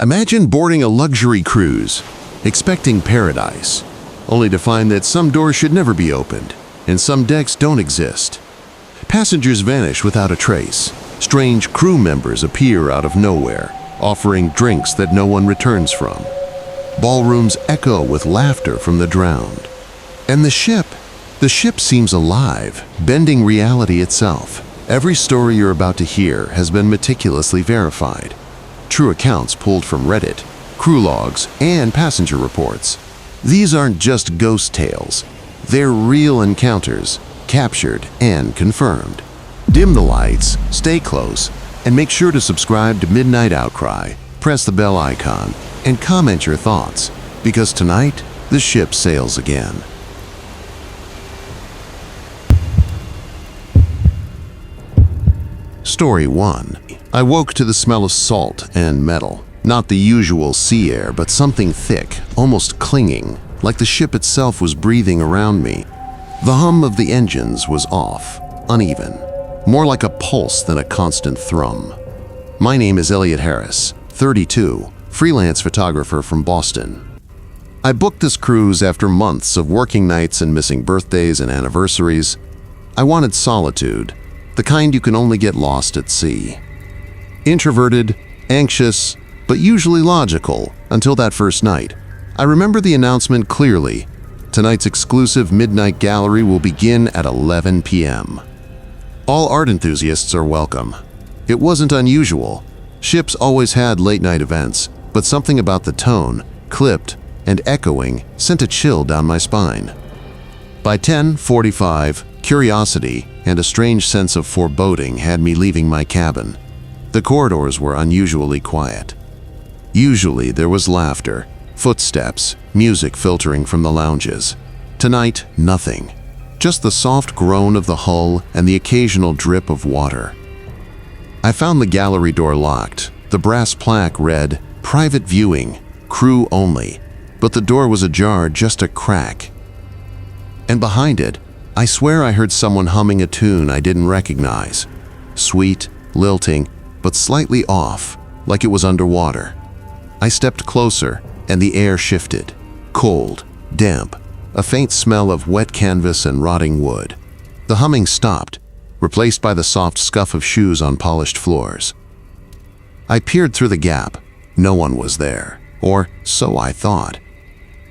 Imagine boarding a luxury cruise, expecting paradise, only to find that some doors should never be opened and some decks don't exist. Passengers vanish without a trace. Strange crew members appear out of nowhere, offering drinks that no one returns from. Ballrooms echo with laughter from the drowned. And the ship seems alive, bending reality itself. Every story you're about to hear has been meticulously verified. True accounts pulled from Reddit, crew logs, and passenger reports. These aren't just ghost tales. They're real encounters, captured and confirmed. Dim the lights, stay close, and make sure to subscribe to Midnight Outcry, press the bell icon, and comment your thoughts, because tonight, the ship sails again. Story 1. I woke to the smell of salt and metal. Not the usual sea air, but something thick, almost clinging, like the ship itself was breathing around me. The hum of the engines was off, uneven, more like a pulse than a constant thrum. My name is Elliot Harris, 32, freelance photographer from Boston. I booked this cruise after months of working nights and missing birthdays and anniversaries. I wanted solitude, the kind you can only get lost at sea. Introverted, anxious, but usually logical until that first night. I remember the announcement clearly. Tonight's exclusive midnight gallery will begin at 11 p.m. All art enthusiasts are welcome. It wasn't unusual. Ships always had late-night events, but something about the tone, clipped and echoing, sent a chill down my spine. By 10:45, curiosity and a strange sense of foreboding had me leaving my cabin. The corridors were unusually quiet. Usually there was laughter, footsteps, music filtering from the lounges. Tonight, nothing. Just the soft groan of the hull and the occasional drip of water. I found the gallery door locked. The brass plaque read, "Private viewing, crew only," but the door was ajar, just a crack. And behind it, I swear I heard someone humming a tune I didn't recognize. Sweet, lilting, but slightly off, like it was underwater. I stepped closer, and the air shifted. Cold, damp, a faint smell of wet canvas and rotting wood. The humming stopped, replaced by the soft scuff of shoes on polished floors. I peered through the gap. No one was there, or so I thought.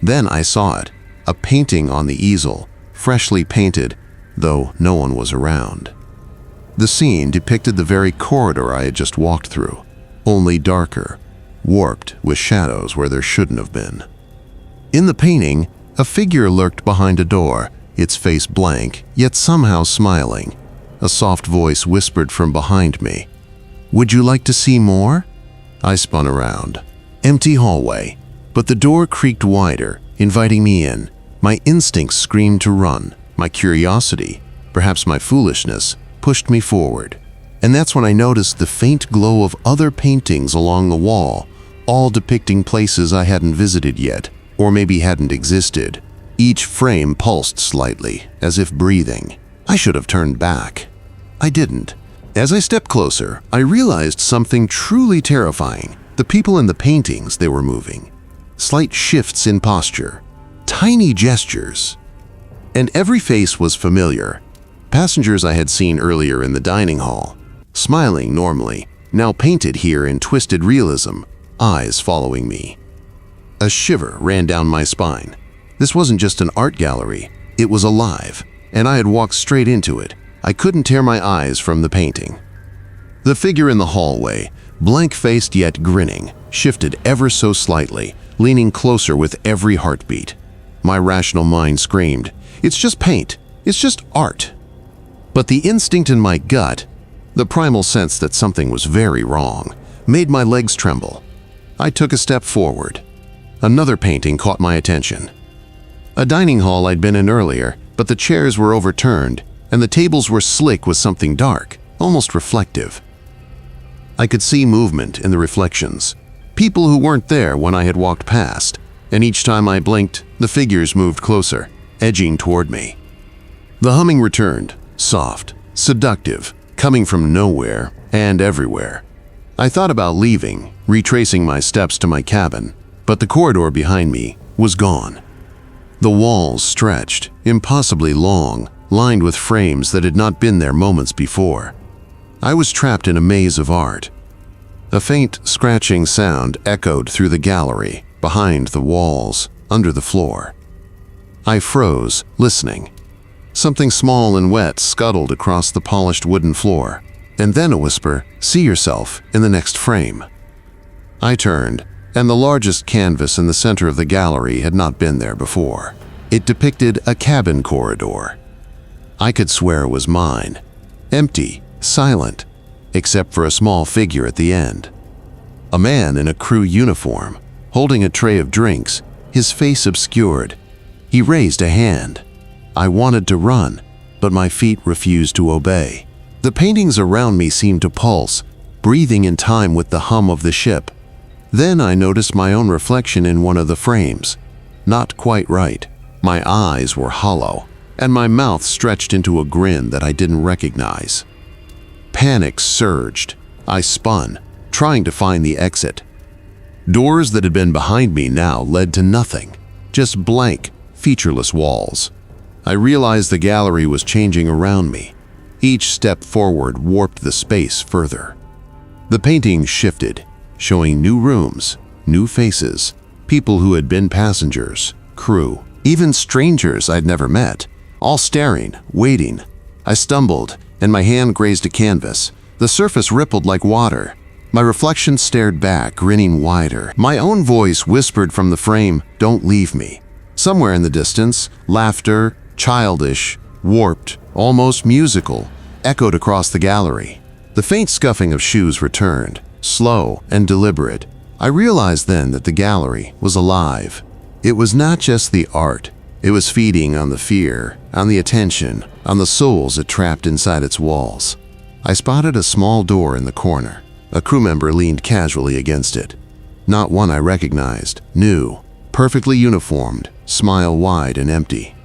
Then I saw it, a painting on the easel, freshly painted, though no one was around. The scene depicted the very corridor I had just walked through, only darker, warped with shadows where there shouldn't have been. In the painting, a figure lurked behind a door, its face blank, yet somehow smiling. A soft voice whispered from behind me, "Would you like to see more?" I spun around. Empty hallway, but the door creaked wider, inviting me in. My instincts screamed to run. My curiosity, perhaps my foolishness, pushed me forward. And that's when I noticed the faint glow of other paintings along the wall, all depicting places I hadn't visited yet, or maybe hadn't existed. Each frame pulsed slightly, as if breathing. I should have turned back. I didn't. As I stepped closer, I realized something truly terrifying. The people in the paintings, they were moving. Slight shifts in posture. Tiny gestures. And every face was familiar. Passengers I had seen earlier in the dining hall, smiling normally, now painted here in twisted realism, eyes following me. A shiver ran down my spine. This wasn't just an art gallery, it was alive, and I had walked straight into it. I couldn't tear my eyes from the painting. The figure in the hallway, blank-faced yet grinning, shifted ever so slightly, leaning closer with every heartbeat. My rational mind screamed, "It's just paint, it's just art." But the instinct in my gut, the primal sense that something was very wrong, made my legs tremble. I took a step forward. Another painting caught my attention. A dining hall I'd been in earlier, but the chairs were overturned, and the tables were slick with something dark, almost reflective. I could see movement in the reflections, people who weren't there when I had walked past, and each time I blinked, the figures moved closer, edging toward me. The humming returned, soft, seductive, coming from nowhere and everywhere. I thought about leaving, retracing my steps to my cabin, but the corridor behind me was gone. The walls stretched, impossibly long, lined with frames that had not been there moments before. I was trapped in a maze of art. A faint scratching sound echoed through the gallery, behind the walls, under the floor. I froze, listening. Something small and wet scuttled across the polished wooden floor, and then a whisper, "See yourself in the next frame." I turned, and the largest canvas in the center of the gallery had not been there before. It depicted a cabin corridor. I could swear it was mine. Empty, silent, except for a small figure at the end. A man in a crew uniform, holding a tray of drinks, his face obscured. He raised a hand. I wanted to run, but my feet refused to obey. The paintings around me seemed to pulse, breathing in time with the hum of the ship. Then I noticed my own reflection in one of the frames. Not quite right. My eyes were hollow, and my mouth stretched into a grin that I didn't recognize. Panic surged. I spun, trying to find the exit. Doors that had been behind me now led to nothing, just blank, featureless walls. I realized the gallery was changing around me. Each step forward warped the space further. The paintings shifted, showing new rooms, new faces, people who had been passengers, crew, even strangers I'd never met, all staring, waiting. I stumbled, and my hand grazed a canvas. The surface rippled like water. My reflection stared back, grinning wider. My own voice whispered from the frame, "Don't leave me." Somewhere in the distance, laughter, childish, warped, almost musical, echoed across the gallery. The faint scuffing of shoes returned, slow and deliberate. I realized then that the gallery was alive. It was not just the art. It was feeding on the fear, on the attention, on the souls it trapped inside its walls. I spotted a small door in the corner. A crew member leaned casually against it. Not one I recognized, new, perfectly uniformed, smile wide and empty.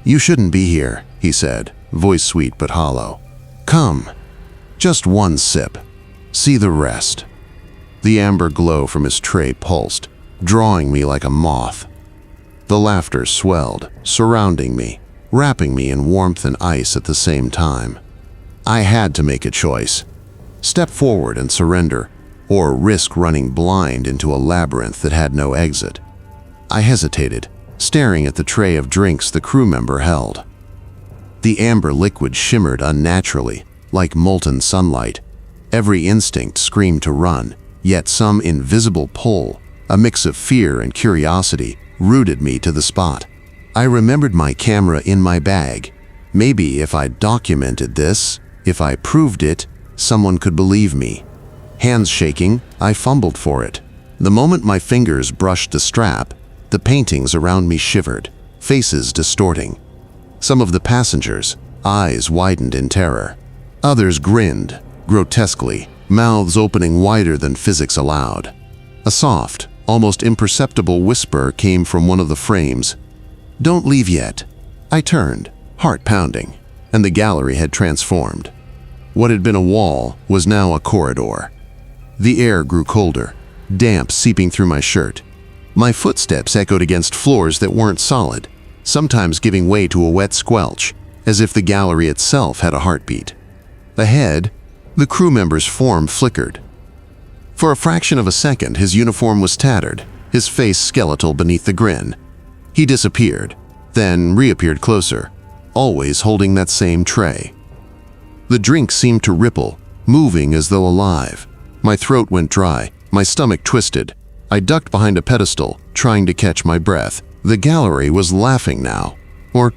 "You shouldn't be here," he said, voice sweet but hollow. "Come. Just one sip. See the rest." The amber glow from his tray pulsed, drawing me like a moth. The laughter swelled, surrounding me, wrapping me in warmth and ice at the same time. I had to make a choice. Step forward and surrender, or risk running blind into a labyrinth that had no exit. I hesitated, staring at the tray of drinks the crew member held. The amber liquid shimmered unnaturally, like molten sunlight. Every instinct screamed to run, yet some invisible pull, a mix of fear and curiosity, rooted me to the spot. I remembered my camera in my bag. Maybe if I documented this, if I proved it, someone could believe me. Hands shaking, I fumbled for it. The moment my fingers brushed the strap, the paintings around me shivered, faces distorting. Some of the passengers' eyes widened in terror. Others grinned, grotesquely, mouths opening wider than physics allowed. A soft, almost imperceptible whisper came from one of the frames. "Don't leave yet." I turned, heart pounding, and the gallery had transformed. What had been a wall was now a corridor. The air grew colder, damp seeping through my shirt. My footsteps echoed against floors that weren't solid, sometimes giving way to a wet squelch, as if the gallery itself had a heartbeat. Ahead, the crew member's form flickered. For a fraction of a second, his uniform was tattered, his face skeletal beneath the grin. He disappeared, then reappeared closer, always holding that same tray. The drink seemed to ripple, moving as though alive. My throat went dry, my stomach twisted. I ducked behind a pedestal, trying to catch my breath. The gallery was laughing now. Or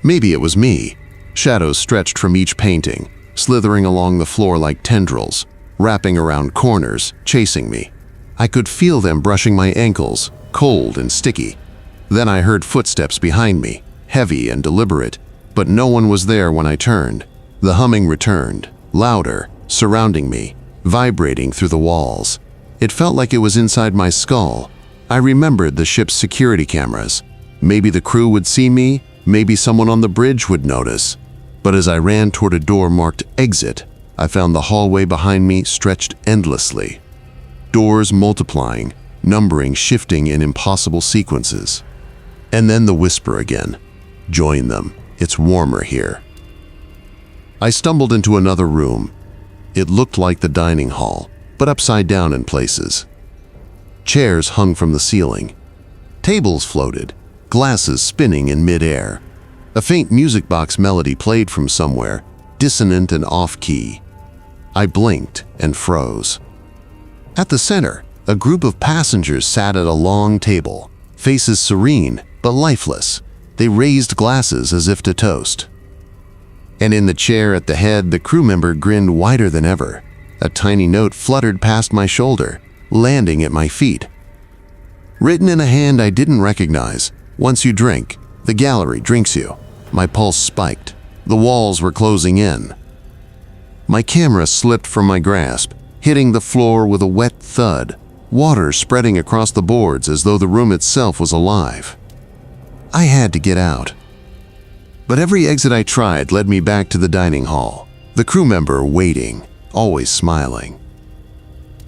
maybe it was me. Shadows stretched from each painting, slithering along the floor like tendrils, wrapping around corners, chasing me. I could feel them brushing my ankles, cold and sticky. Then I heard footsteps behind me, heavy and deliberate, but no one was there when I turned. The humming returned, louder, surrounding me, vibrating through the walls. It felt like it was inside my skull. I remembered the ship's security cameras. Maybe the crew would see me, maybe someone on the bridge would notice. But as I ran toward a door marked exit, I found the hallway behind me stretched endlessly. doors multiplying, numbering shifting in impossible sequences. And then the whisper again. Join them. It's warmer here. I stumbled into another room. It looked like the dining hall, but upside down in places. Chairs hung from the ceiling. Tables floated, glasses spinning in mid-air. A faint music box melody played from somewhere, dissonant and off-key. I blinked and froze. At the center, a group of passengers sat at a long table, faces serene but lifeless. They raised glasses as if to toast. And in the chair at the head, the crew member grinned wider than ever. A tiny note fluttered past my shoulder, landing at my feet. Written in a hand I didn't recognize, "Once you drink, the gallery drinks you." My pulse spiked. The walls were closing in. My camera slipped from my grasp, hitting the floor with a wet thud, water spreading across the boards as though the room itself was alive. I had to get out. But every exit I tried led me back to the dining hall, the crew member waiting, always smiling.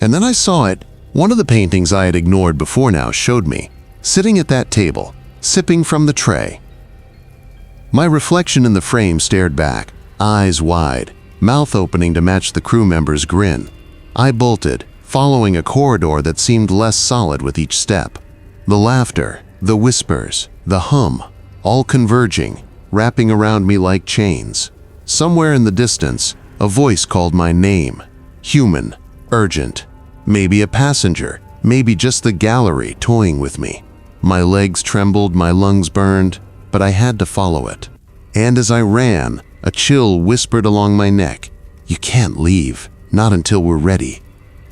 And then I saw it. One of the paintings I had ignored before now showed me, sitting at that table, sipping from the tray. My reflection in the frame stared back, eyes wide, mouth opening to match the crew member's grin. I bolted, following a corridor that seemed less solid with each step. The laughter, the whispers, the hum, all converging, wrapping around me like chains. Somewhere in the distance, a voice called my name. Human, urgent. Maybe a passenger, maybe just the gallery toying with me. My legs trembled, my lungs burned, but I had to follow it. And as I ran, a chill whispered along my neck. You can't leave, not until we're ready.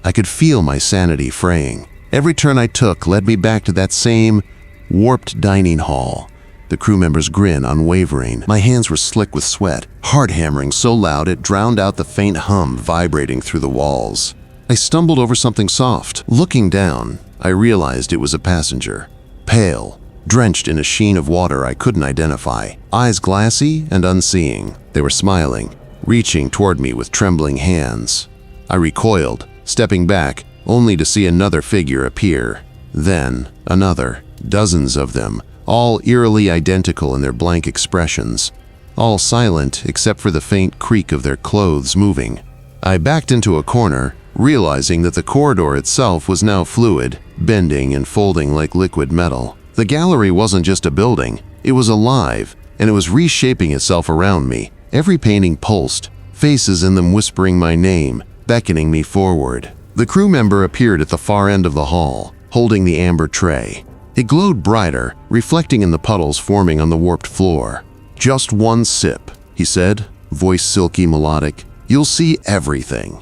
I could feel my sanity fraying. Every turn I took led me back to that same warped dining hall. The crew member's grin unwavering. My hands were slick with sweat, heart hammering so loud it drowned out the faint hum vibrating through the walls. I stumbled over something soft. Looking down, I realized it was a passenger. Pale, drenched in a sheen of water I couldn't identify, eyes glassy and unseeing. They were smiling, reaching toward me with trembling hands. I recoiled, stepping back, only to see another figure appear. Then another, dozens of them, all eerily identical in their blank expressions, all silent except for the faint creak of their clothes moving. I backed into a corner, realizing that the corridor itself was now fluid, bending and folding like liquid metal. The gallery wasn't just a building, it was alive, and it was reshaping itself around me. Every painting pulsed, faces in them whispering my name, beckoning me forward. The crew member appeared at the far end of the hall, holding the amber tray. It glowed brighter, reflecting in the puddles forming on the warped floor. "Just one sip," he said, voice silky melodic. "You'll see everything."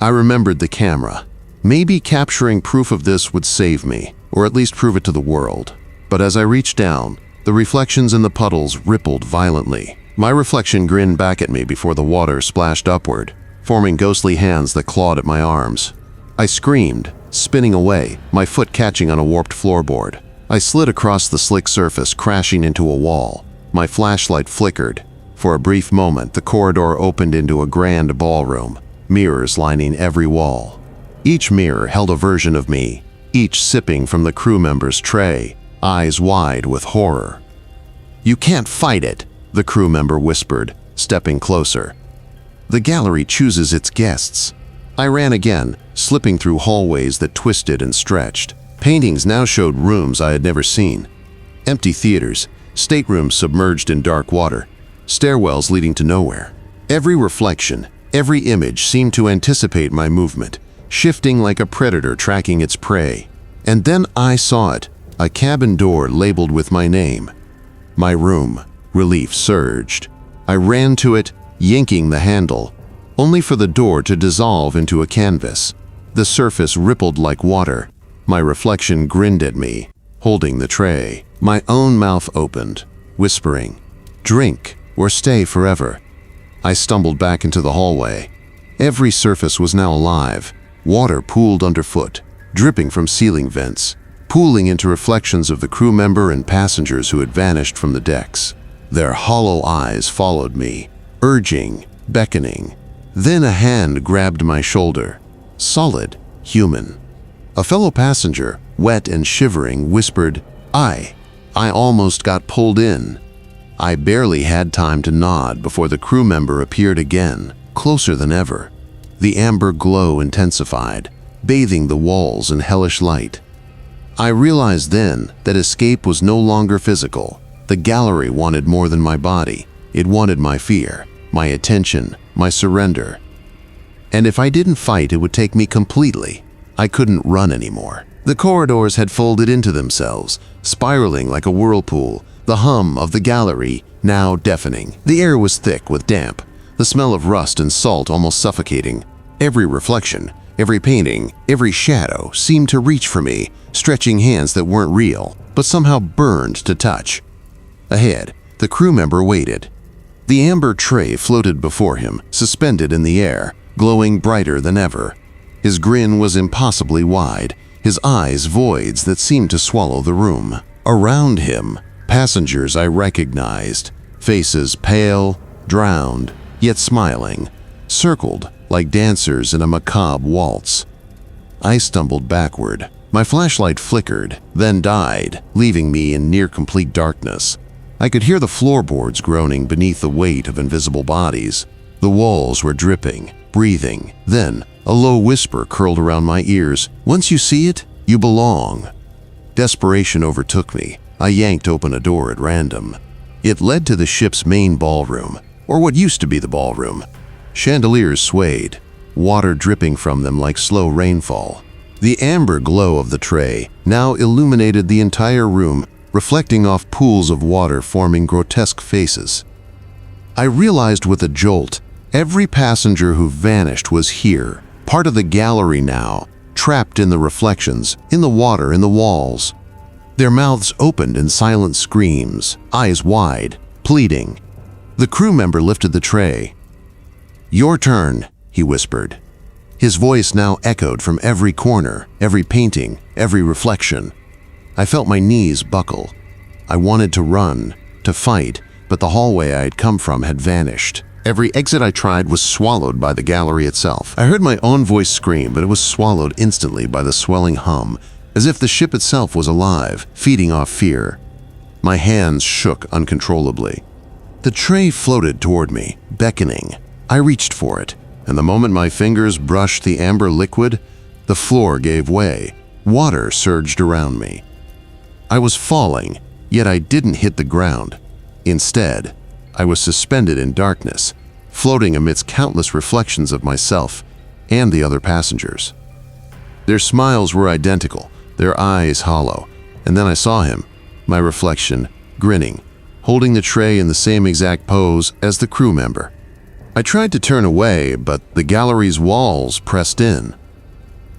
I remembered the camera. Maybe capturing proof of this would save me, or at least prove it to the world. But as I reached down, the reflections in the puddles rippled violently. My reflection grinned back at me before the water splashed upward, forming ghostly hands that clawed at my arms. I screamed, spinning away, my foot catching on a warped floorboard. I slid across the slick surface, crashing into a wall. My flashlight flickered. For a brief moment, the corridor opened into a grand ballroom, mirrors lining every wall. Each mirror held a version of me, each sipping from the crew member's tray, eyes wide with horror. "You can't fight it," the crew member whispered, stepping closer. "The gallery chooses its guests." I ran again, slipping through hallways that twisted and stretched. Paintings now showed rooms I had never seen. Empty theaters, staterooms submerged in dark water, stairwells leading to nowhere. Every reflection, every image seemed to anticipate my movement, shifting like a predator tracking its prey. And then I saw it, a cabin door labeled with my name. My room. Relief surged. I ran to it, yanking the handle, only for the door to dissolve into a canvas. The surface rippled like water. My reflection grinned at me, holding the tray. My own mouth opened, whispering, "Drink or stay forever." I stumbled back into the hallway. Every surface was now alive. Water pooled underfoot, dripping from ceiling vents, pooling into reflections of the crew member and passengers who had vanished from the decks. Their hollow eyes followed me, urging, beckoning. Then a hand grabbed my shoulder. Solid, human. A fellow passenger, wet and shivering, whispered, I almost got pulled in." I barely had time to nod before the crew member appeared again, closer than ever. The amber glow intensified, bathing the walls in hellish light. I realized then that escape was no longer physical. The gallery wanted more than my body. It wanted my fear, my attention, my surrender. And if I didn't fight, it would take me completely. I couldn't run anymore. The corridors had folded into themselves, spiraling like a whirlpool, the hum of the gallery now deafening. The air was thick with damp, the smell of rust and salt almost suffocating. Every reflection, every painting, every shadow seemed to reach for me, stretching hands that weren't real, but somehow burned to touch. Ahead, the crew member waited. The amber tray floated before him, suspended in the air, glowing brighter than ever. His grin was impossibly wide, his eyes voids that seemed to swallow the room. Around him, passengers I recognized, faces pale, drowned, yet smiling, circled like dancers in a macabre waltz. I stumbled backward. My flashlight flickered, then died, leaving me in near-complete darkness. I could hear the floorboards groaning beneath the weight of invisible bodies. The walls were dripping, breathing. Then, a low whisper curled around my ears. "Once you see it, you belong." Desperation overtook me. I yanked open a door at random. It led to the ship's main ballroom, or what used to be the ballroom. Chandeliers swayed, water dripping from them like slow rainfall. The amber glow of the tray now illuminated the entire room, reflecting off pools of water forming grotesque faces. I realized with a jolt, every passenger who vanished was here, part of the gallery now, trapped in the reflections, in the water, in the walls. Their mouths opened in silent screams, eyes wide, pleading. The crew member lifted the tray. "Your turn," he whispered. His voice now echoed from every corner, every painting, every reflection. I felt my knees buckle. I wanted to run, to fight, but the hallway I had come from had vanished. Every exit I tried was swallowed by the gallery itself. I heard my own voice scream, but it was swallowed instantly by the swelling hum, as if the ship itself was alive, feeding off fear. My hands shook uncontrollably. The tray floated toward me, beckoning. I reached for it, and the moment my fingers brushed the amber liquid, the floor gave way. Water surged around me. I was falling, yet I didn't hit the ground. Instead, I was suspended in darkness, floating amidst countless reflections of myself and the other passengers. Their smiles were identical, their eyes hollow, and then I saw him, my reflection, grinning, holding the tray in the same exact pose as the crew member. I tried to turn away, but the gallery's walls pressed in.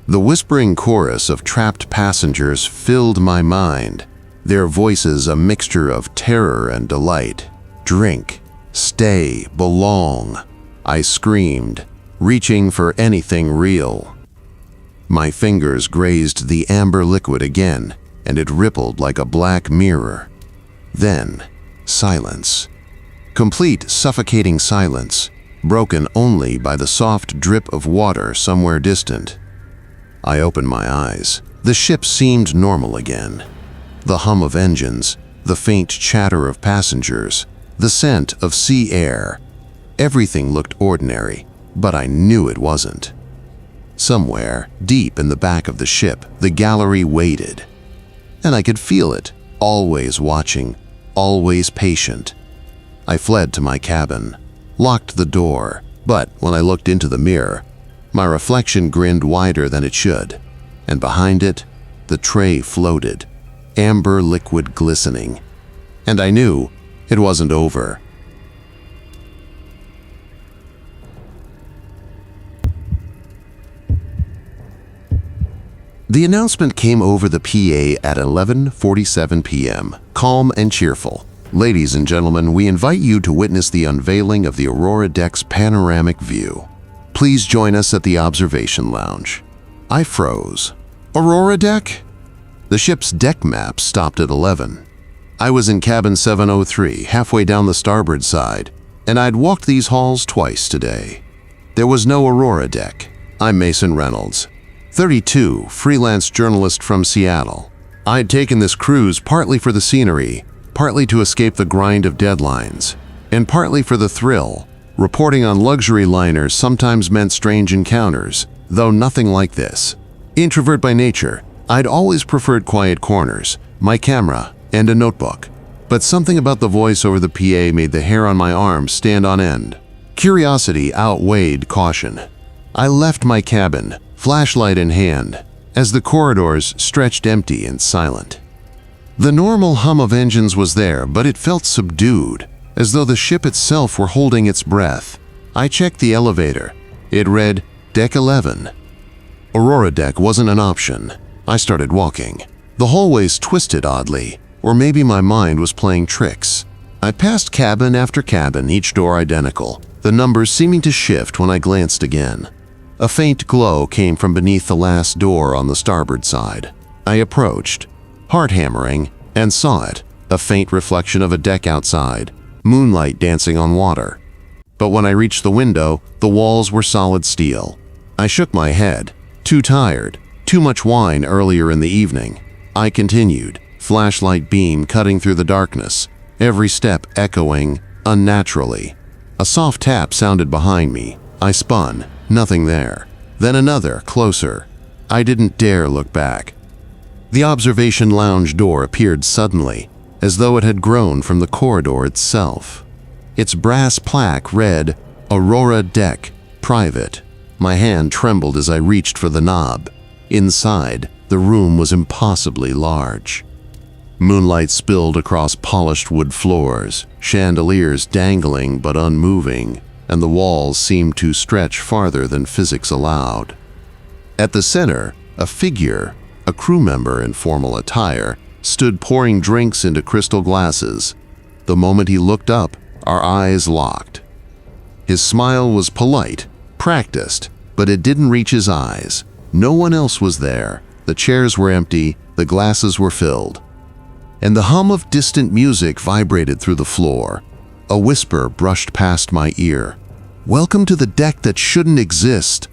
The whispering chorus of trapped passengers filled my mind, their voices a mixture of terror and delight. "Drink, stay, belong," I screamed, reaching for anything real. My fingers grazed the amber liquid again, and it rippled like a black mirror. Then, silence. Complete, suffocating silence, broken only by the soft drip of water somewhere distant. I opened my eyes. The ship seemed normal again. The hum of engines, the faint chatter of passengers, the scent of sea air. Everything looked ordinary, but I knew it wasn't. Somewhere, deep in the back of the ship, the gallery waited. And I could feel it, always watching, always patient. I fled to my cabin, locked the door, but when I looked into the mirror, my reflection grinned wider than it should, and behind it, the tray floated, amber liquid glistening. And I knew it wasn't over. The announcement came over the PA at 11:47 p.m., calm and cheerful. "Ladies and gentlemen, we invite you to witness the unveiling of the Aurora Deck's panoramic view. Please join us at the observation lounge." I froze. Aurora Deck? The ship's deck map stopped at 11. I was in cabin 703, halfway down the starboard side, and I'd walked these halls twice today. There was no Aurora Deck. I'm Mason Reynolds. 32, freelance journalist from Seattle. I'd taken this cruise partly for the scenery, partly to escape the grind of deadlines, and partly for the thrill. Reporting on luxury liners sometimes meant strange encounters, though nothing like this. Introvert by nature, I'd always preferred quiet corners, my camera, and a notebook. But something about the voice over the PA made the hair on my arm stand on end. Curiosity outweighed caution. I left my cabin, flashlight in hand, as the corridors stretched empty and silent. The normal hum of engines was there, but it felt subdued, as though the ship itself were holding its breath. I checked the elevator. It read, Deck 11. Aurora Deck wasn't an option. I started walking. The hallways twisted oddly, or maybe my mind was playing tricks. I passed cabin after cabin, each door identical, the numbers seeming to shift when I glanced again. A faint glow came from beneath the last door on the starboard side. I approached, heart hammering, and saw it, a faint reflection of a deck outside, moonlight dancing on water. But when I reached the window, the walls were solid steel. I shook my head, too tired, too much wine earlier in the evening. I continued, flashlight beam cutting through the darkness, every step echoing unnaturally. A soft tap sounded behind me. I spun, nothing there. Then another, closer. I didn't dare look back. The observation lounge door appeared suddenly, as though it had grown from the corridor itself. Its brass plaque read, Aurora Deck, Private. My hand trembled as I reached for the knob. Inside, the room was impossibly large. Moonlight spilled across polished wood floors, chandeliers dangling but unmoving, and the walls seemed to stretch farther than physics allowed. At the center, a figure, a crew member in formal attire, stood pouring drinks into crystal glasses. The moment he looked up, our eyes locked. His smile was polite, practiced, but it didn't reach his eyes. No one else was there. The chairs were empty, the glasses were filled. And the hum of distant music vibrated through the floor. A whisper brushed past my ear. Welcome to the deck that shouldn't exist.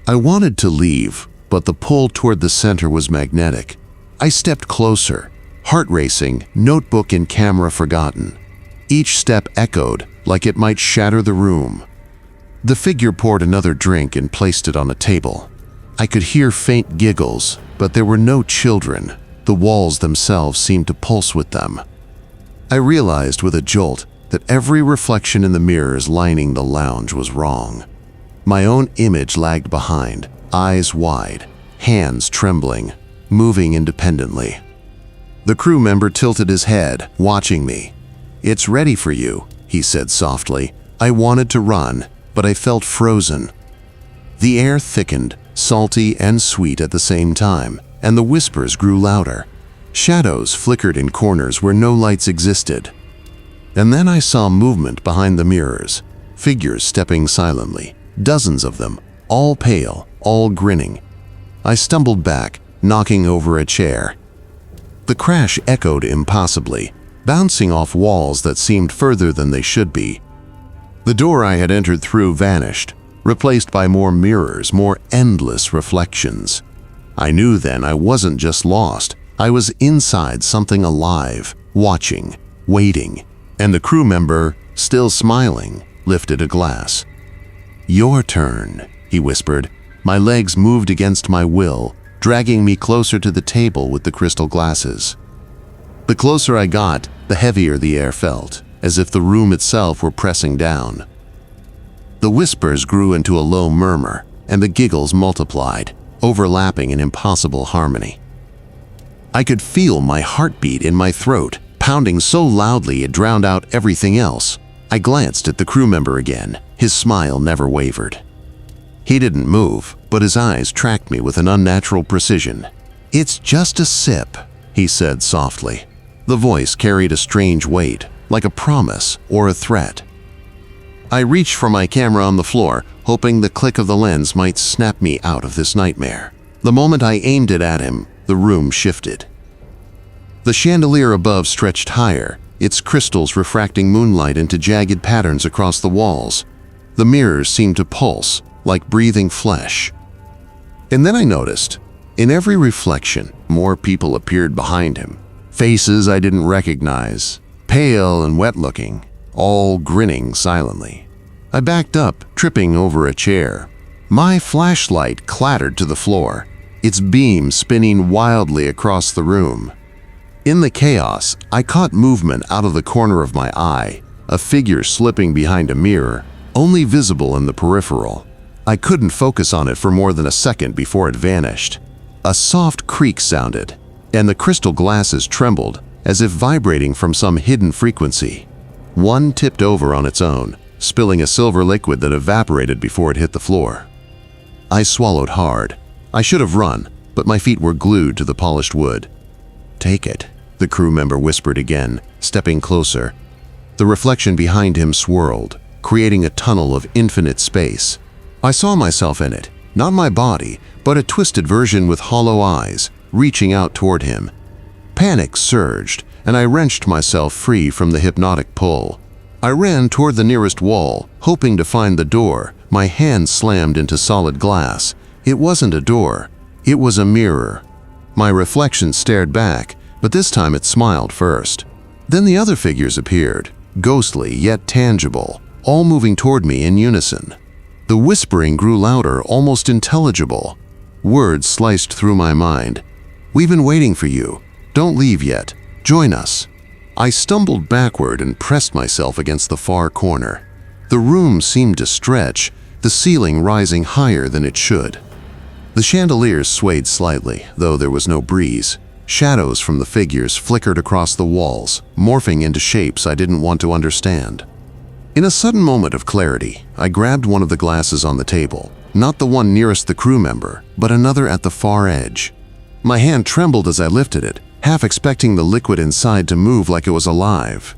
I wanted to leave, but the pull toward the center was magnetic. I stepped closer, heart racing, notebook and camera forgotten. Each step echoed, like it might shatter the room. The figure poured another drink and placed it on a table. I could hear faint giggles, but there were no children. The walls themselves seemed to pulse with them. I realized with a jolt that every reflection in the mirrors lining the lounge was wrong. My own image lagged behind, eyes wide, hands trembling, moving independently. The crew member tilted his head, watching me. It's ready for you, he said softly. I wanted to run, but I felt frozen. The air thickened, salty and sweet at the same time, and the whispers grew louder. Shadows flickered in corners where no lights existed. And then I saw movement behind the mirrors, figures stepping silently, dozens of them, all pale, all grinning. I stumbled back, knocking over a chair. The crash echoed impossibly, bouncing off walls that seemed further than they should be. The door I had entered through vanished, replaced by more mirrors, more endless reflections. I knew then I wasn't just lost. I was inside something alive, watching, waiting, and the crew member, still smiling, lifted a glass. Your turn, he whispered. My legs moved against my will, dragging me closer to the table with the crystal glasses. The closer I got, the heavier the air felt, as if the room itself were pressing down. The whispers grew into a low murmur, and the giggles multiplied, overlapping in impossible harmony. I could feel my heartbeat in my throat, pounding so loudly it drowned out everything else. I glanced at the crew member again. His smile never wavered. He didn't move, but his eyes tracked me with an unnatural precision. It's just a sip, he said softly. The voice carried a strange weight, like a promise or a threat. I reached for my camera on the floor, hoping the click of the lens might snap me out of this nightmare. The moment I aimed it at him, the room shifted. The chandelier above stretched higher, its crystals refracting moonlight into jagged patterns across the walls. The mirrors seemed to pulse, like breathing flesh. And then I noticed, in every reflection, more people appeared behind him. Faces I didn't recognize, pale and wet-looking, all grinning silently. I backed up, tripping over a chair. My flashlight clattered to the floor, its beam spinning wildly across the room. In the chaos, I caught movement out of the corner of my eye, a figure slipping behind a mirror, only visible in the peripheral. I couldn't focus on it for more than a second before it vanished. A soft creak sounded, and the crystal glasses trembled as if vibrating from some hidden frequency. One tipped over on its own, spilling a silver liquid that evaporated before it hit the floor. I swallowed hard. I should have run, but my feet were glued to the polished wood. "Take it," the crew member whispered again, stepping closer. The reflection behind him swirled, creating a tunnel of infinite space. I saw myself in it, not my body, but a twisted version with hollow eyes, reaching out toward him. Panic surged, and I wrenched myself free from the hypnotic pull. I ran toward the nearest wall, hoping to find the door. My hand slammed into solid glass. It wasn't a door, it was a mirror. My reflection stared back, but this time it smiled first. Then the other figures appeared, ghostly yet tangible, all moving toward me in unison. The whispering grew louder, almost intelligible. Words sliced through my mind. "We've been waiting for you. Don't leave yet. Join us." I stumbled backward and pressed myself against the far corner. The room seemed to stretch, the ceiling rising higher than it should. The chandeliers swayed slightly, though there was no breeze. Shadows from the figures flickered across the walls, morphing into shapes I didn't want to understand. In a sudden moment of clarity, I grabbed one of the glasses on the table, not the one nearest the crew member, but another at the far edge. My hand trembled as I lifted it, half expecting the liquid inside to move like it was alive.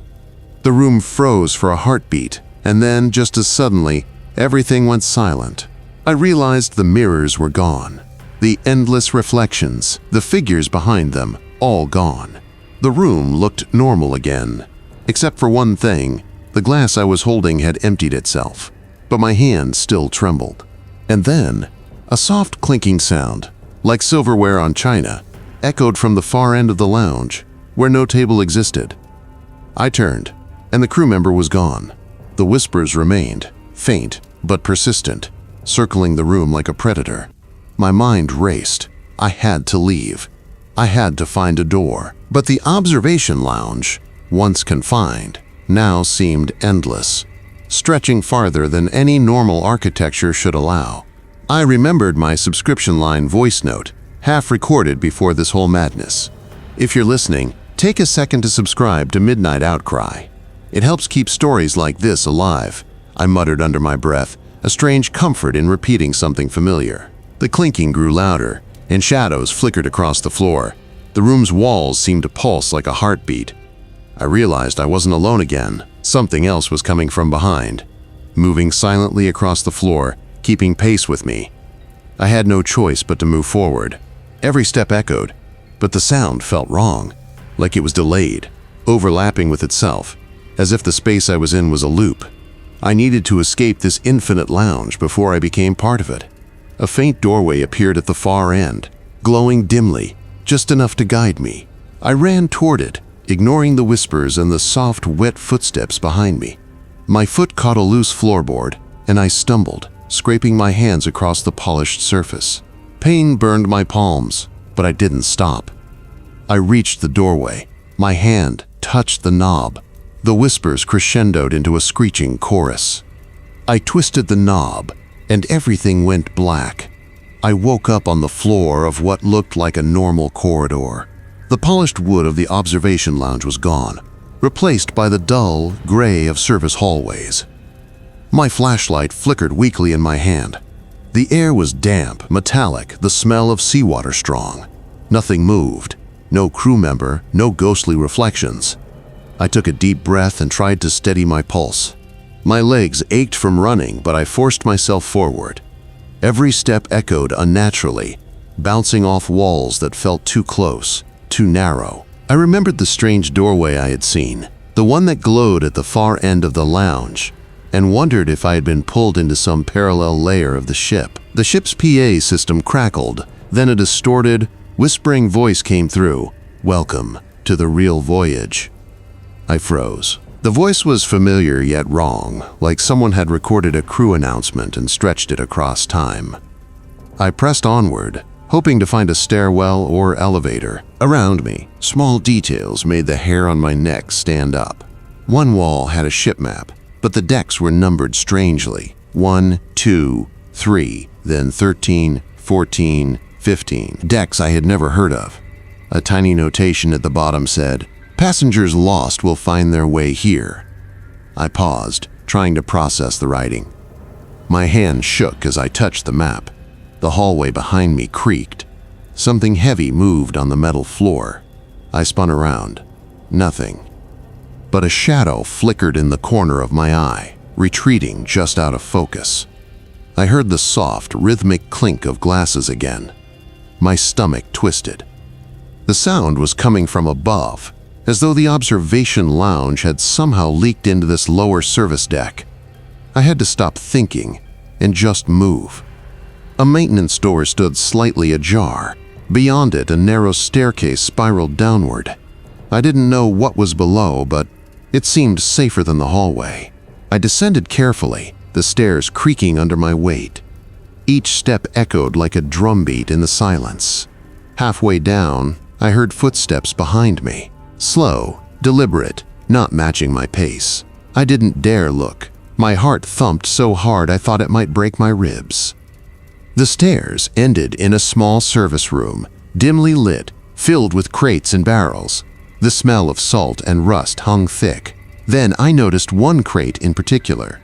The room froze for a heartbeat, and then, just as suddenly, everything went silent. I realized the mirrors were gone. The endless reflections, the figures behind them, all gone. The room looked normal again. Except for one thing, the glass I was holding had emptied itself, but my hand still trembled. And then, a soft clinking sound, like silverware on china, echoed from the far end of the lounge, where no table existed. I turned, and the crew member was gone. The whispers remained, faint but persistent, circling the room like a predator. My mind raced. I had to leave. I had to find a door. But the observation lounge, once confined, now seemed endless, stretching farther than any normal architecture should allow. I remembered my subscription line voice note, half recorded before this whole madness. If you're listening, take a second to subscribe to Midnight Outcry. It helps keep stories like this alive, I muttered under my breath, a strange comfort in repeating something familiar. The clinking grew louder, and shadows flickered across the floor. The room's walls seemed to pulse like a heartbeat. I realized I wasn't alone again. Something else was coming from behind, moving silently across the floor, keeping pace with me. I had no choice but to move forward. Every step echoed, but the sound felt wrong, like it was delayed, overlapping with itself, as if the space I was in was a loop. I needed to escape this infinite lounge before I became part of it. A faint doorway appeared at the far end, glowing dimly, just enough to guide me. I ran toward it, ignoring the whispers and the soft, wet footsteps behind me. My foot caught a loose floorboard, and I stumbled, scraping my hands across the polished surface. Pain burned my palms, but I didn't stop. I reached the doorway. My hand touched the knob. The whispers crescendoed into a screeching chorus. I twisted the knob, and everything went black. I woke up on the floor of what looked like a normal corridor. The polished wood of the observation lounge was gone, replaced by the dull gray of service hallways. My flashlight flickered weakly in my hand. The air was damp, metallic, the smell of seawater strong. Nothing moved. No crew member, no ghostly reflections. I took a deep breath and tried to steady my pulse. My legs ached from running, but I forced myself forward. Every step echoed unnaturally, bouncing off walls that felt too close, too narrow. I remembered the strange doorway I had seen, the one that glowed at the far end of the lounge, and wondered if I had been pulled into some parallel layer of the ship. The ship's PA system crackled, then a distorted, whispering voice came through. "Welcome to the real voyage." I froze. The voice was familiar yet wrong, like someone had recorded a crew announcement and stretched it across time. I pressed onward, hoping to find a stairwell or elevator. Around me, small details made the hair on my neck stand up. One wall had a ship map, but the decks were numbered strangely. 1, 2, 3, then 13, 14, 15. Decks I had never heard of. A tiny notation at the bottom said, "Passengers lost will find their way here." I paused, trying to process the writing. My hand shook as I touched the map. The hallway behind me creaked. Something heavy moved on the metal floor. I spun around. Nothing. But a shadow flickered in the corner of my eye, retreating just out of focus. I heard the soft, rhythmic clink of glasses again. My stomach twisted. The sound was coming from above, as though the observation lounge had somehow leaked into this lower service deck. I had to stop thinking and just move. A maintenance door stood slightly ajar. Beyond it, a narrow staircase spiraled downward. I didn't know what was below, but it seemed safer than the hallway. I descended carefully, the stairs creaking under my weight. Each step echoed like a drumbeat in the silence. Halfway down, I heard footsteps behind me. Slow, deliberate, not matching my pace. I didn't dare look. My heart thumped so hard I thought it might break my ribs. The stairs ended in a small service room, dimly lit, filled with crates and barrels. The smell of salt and rust hung thick. Then I noticed one crate in particular.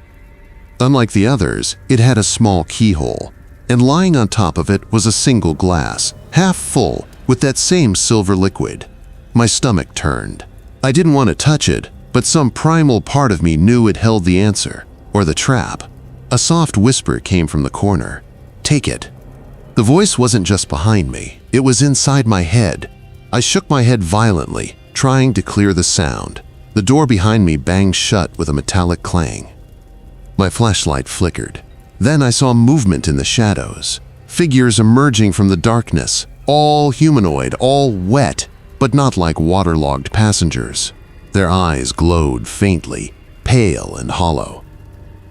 Unlike the others, it had a small keyhole, and lying on top of it was a single glass, half full, with that same silver liquid. My stomach turned. I didn't want to touch it, but some primal part of me knew it held the answer, or the trap. A soft whisper came from the corner. "Take it." The voice wasn't just behind me, it was inside my head. I shook my head violently, trying to clear the sound. The door behind me banged shut with a metallic clang. My flashlight flickered. Then I saw movement in the shadows. Figures emerging from the darkness, all humanoid, all wet, but not like waterlogged passengers. Their eyes glowed faintly, pale and hollow.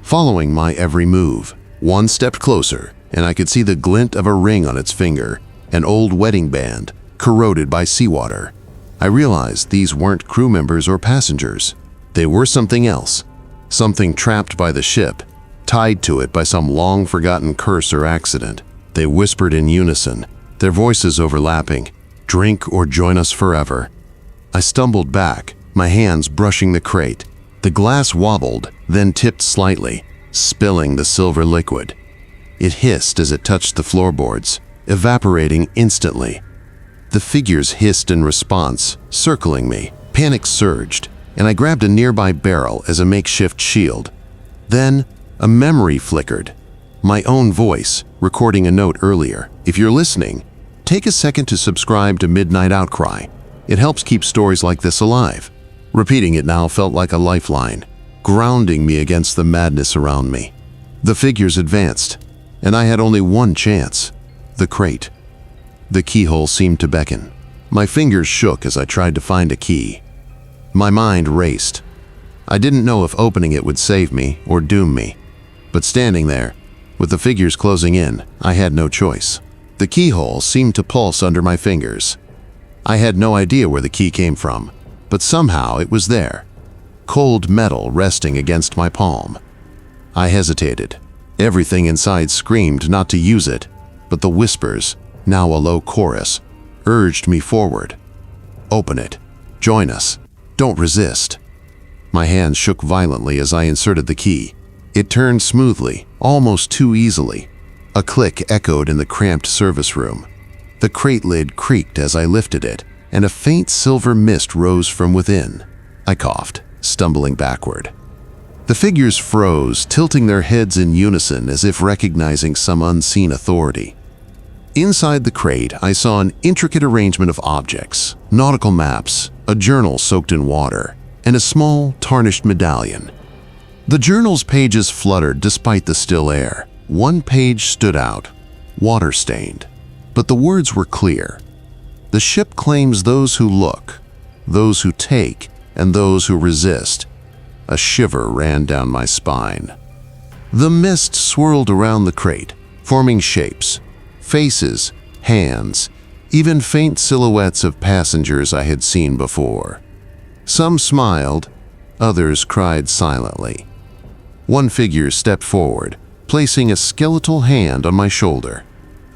Following my every move, one stepped closer, and I could see the glint of a ring on its finger, an old wedding band, corroded by seawater. I realized these weren't crew members or passengers. They were something else, something trapped by the ship, tied to it by some long-forgotten curse or accident. They whispered in unison, their voices overlapping, "Drink or join us forever." I stumbled back, my hands brushing the crate. The glass wobbled, then tipped slightly, spilling the silver liquid. It hissed as it touched the floorboards, evaporating instantly. The figures hissed in response, circling me. Panic surged, and I grabbed a nearby barrel as a makeshift shield. Then, a memory flickered. My own voice, recording a note earlier. "If you're listening, take a second to subscribe to Midnight Outcry. It helps keep stories like this alive." Repeating it now felt like a lifeline, grounding me against the madness around me. The figures advanced, and I had only one chance: the crate. The keyhole seemed to beckon. My fingers shook as I tried to find a key. My mind raced. I didn't know if opening it would save me or doom me. But standing there, with the figures closing in, I had no choice. The keyhole seemed to pulse under my fingers. I had no idea where the key came from, but somehow it was there. Cold metal resting against my palm. I hesitated. Everything inside screamed not to use it, but the whispers, now a low chorus, urged me forward. "Open it. Join us. Don't resist." My hands shook violently as I inserted the key. It turned smoothly, almost too easily. A click echoed in the cramped service room. The crate lid creaked as I lifted it, and a faint silver mist rose from within. I coughed, stumbling backward. The figures froze, tilting their heads in unison as if recognizing some unseen authority. Inside the crate, I saw an intricate arrangement of objects: nautical maps, a journal soaked in water, and a small, tarnished medallion. The journal's pages fluttered despite the still air, One page stood out, water-stained, but the words were clear. The ship claims those who look, those who take, and those who resist. A shiver ran down my spine. The mist swirled around the crate, forming shapes, faces, hands, even faint silhouettes of passengers I had seen before. Some smiled, others cried silently. One figure stepped forward, placing a skeletal hand on my shoulder.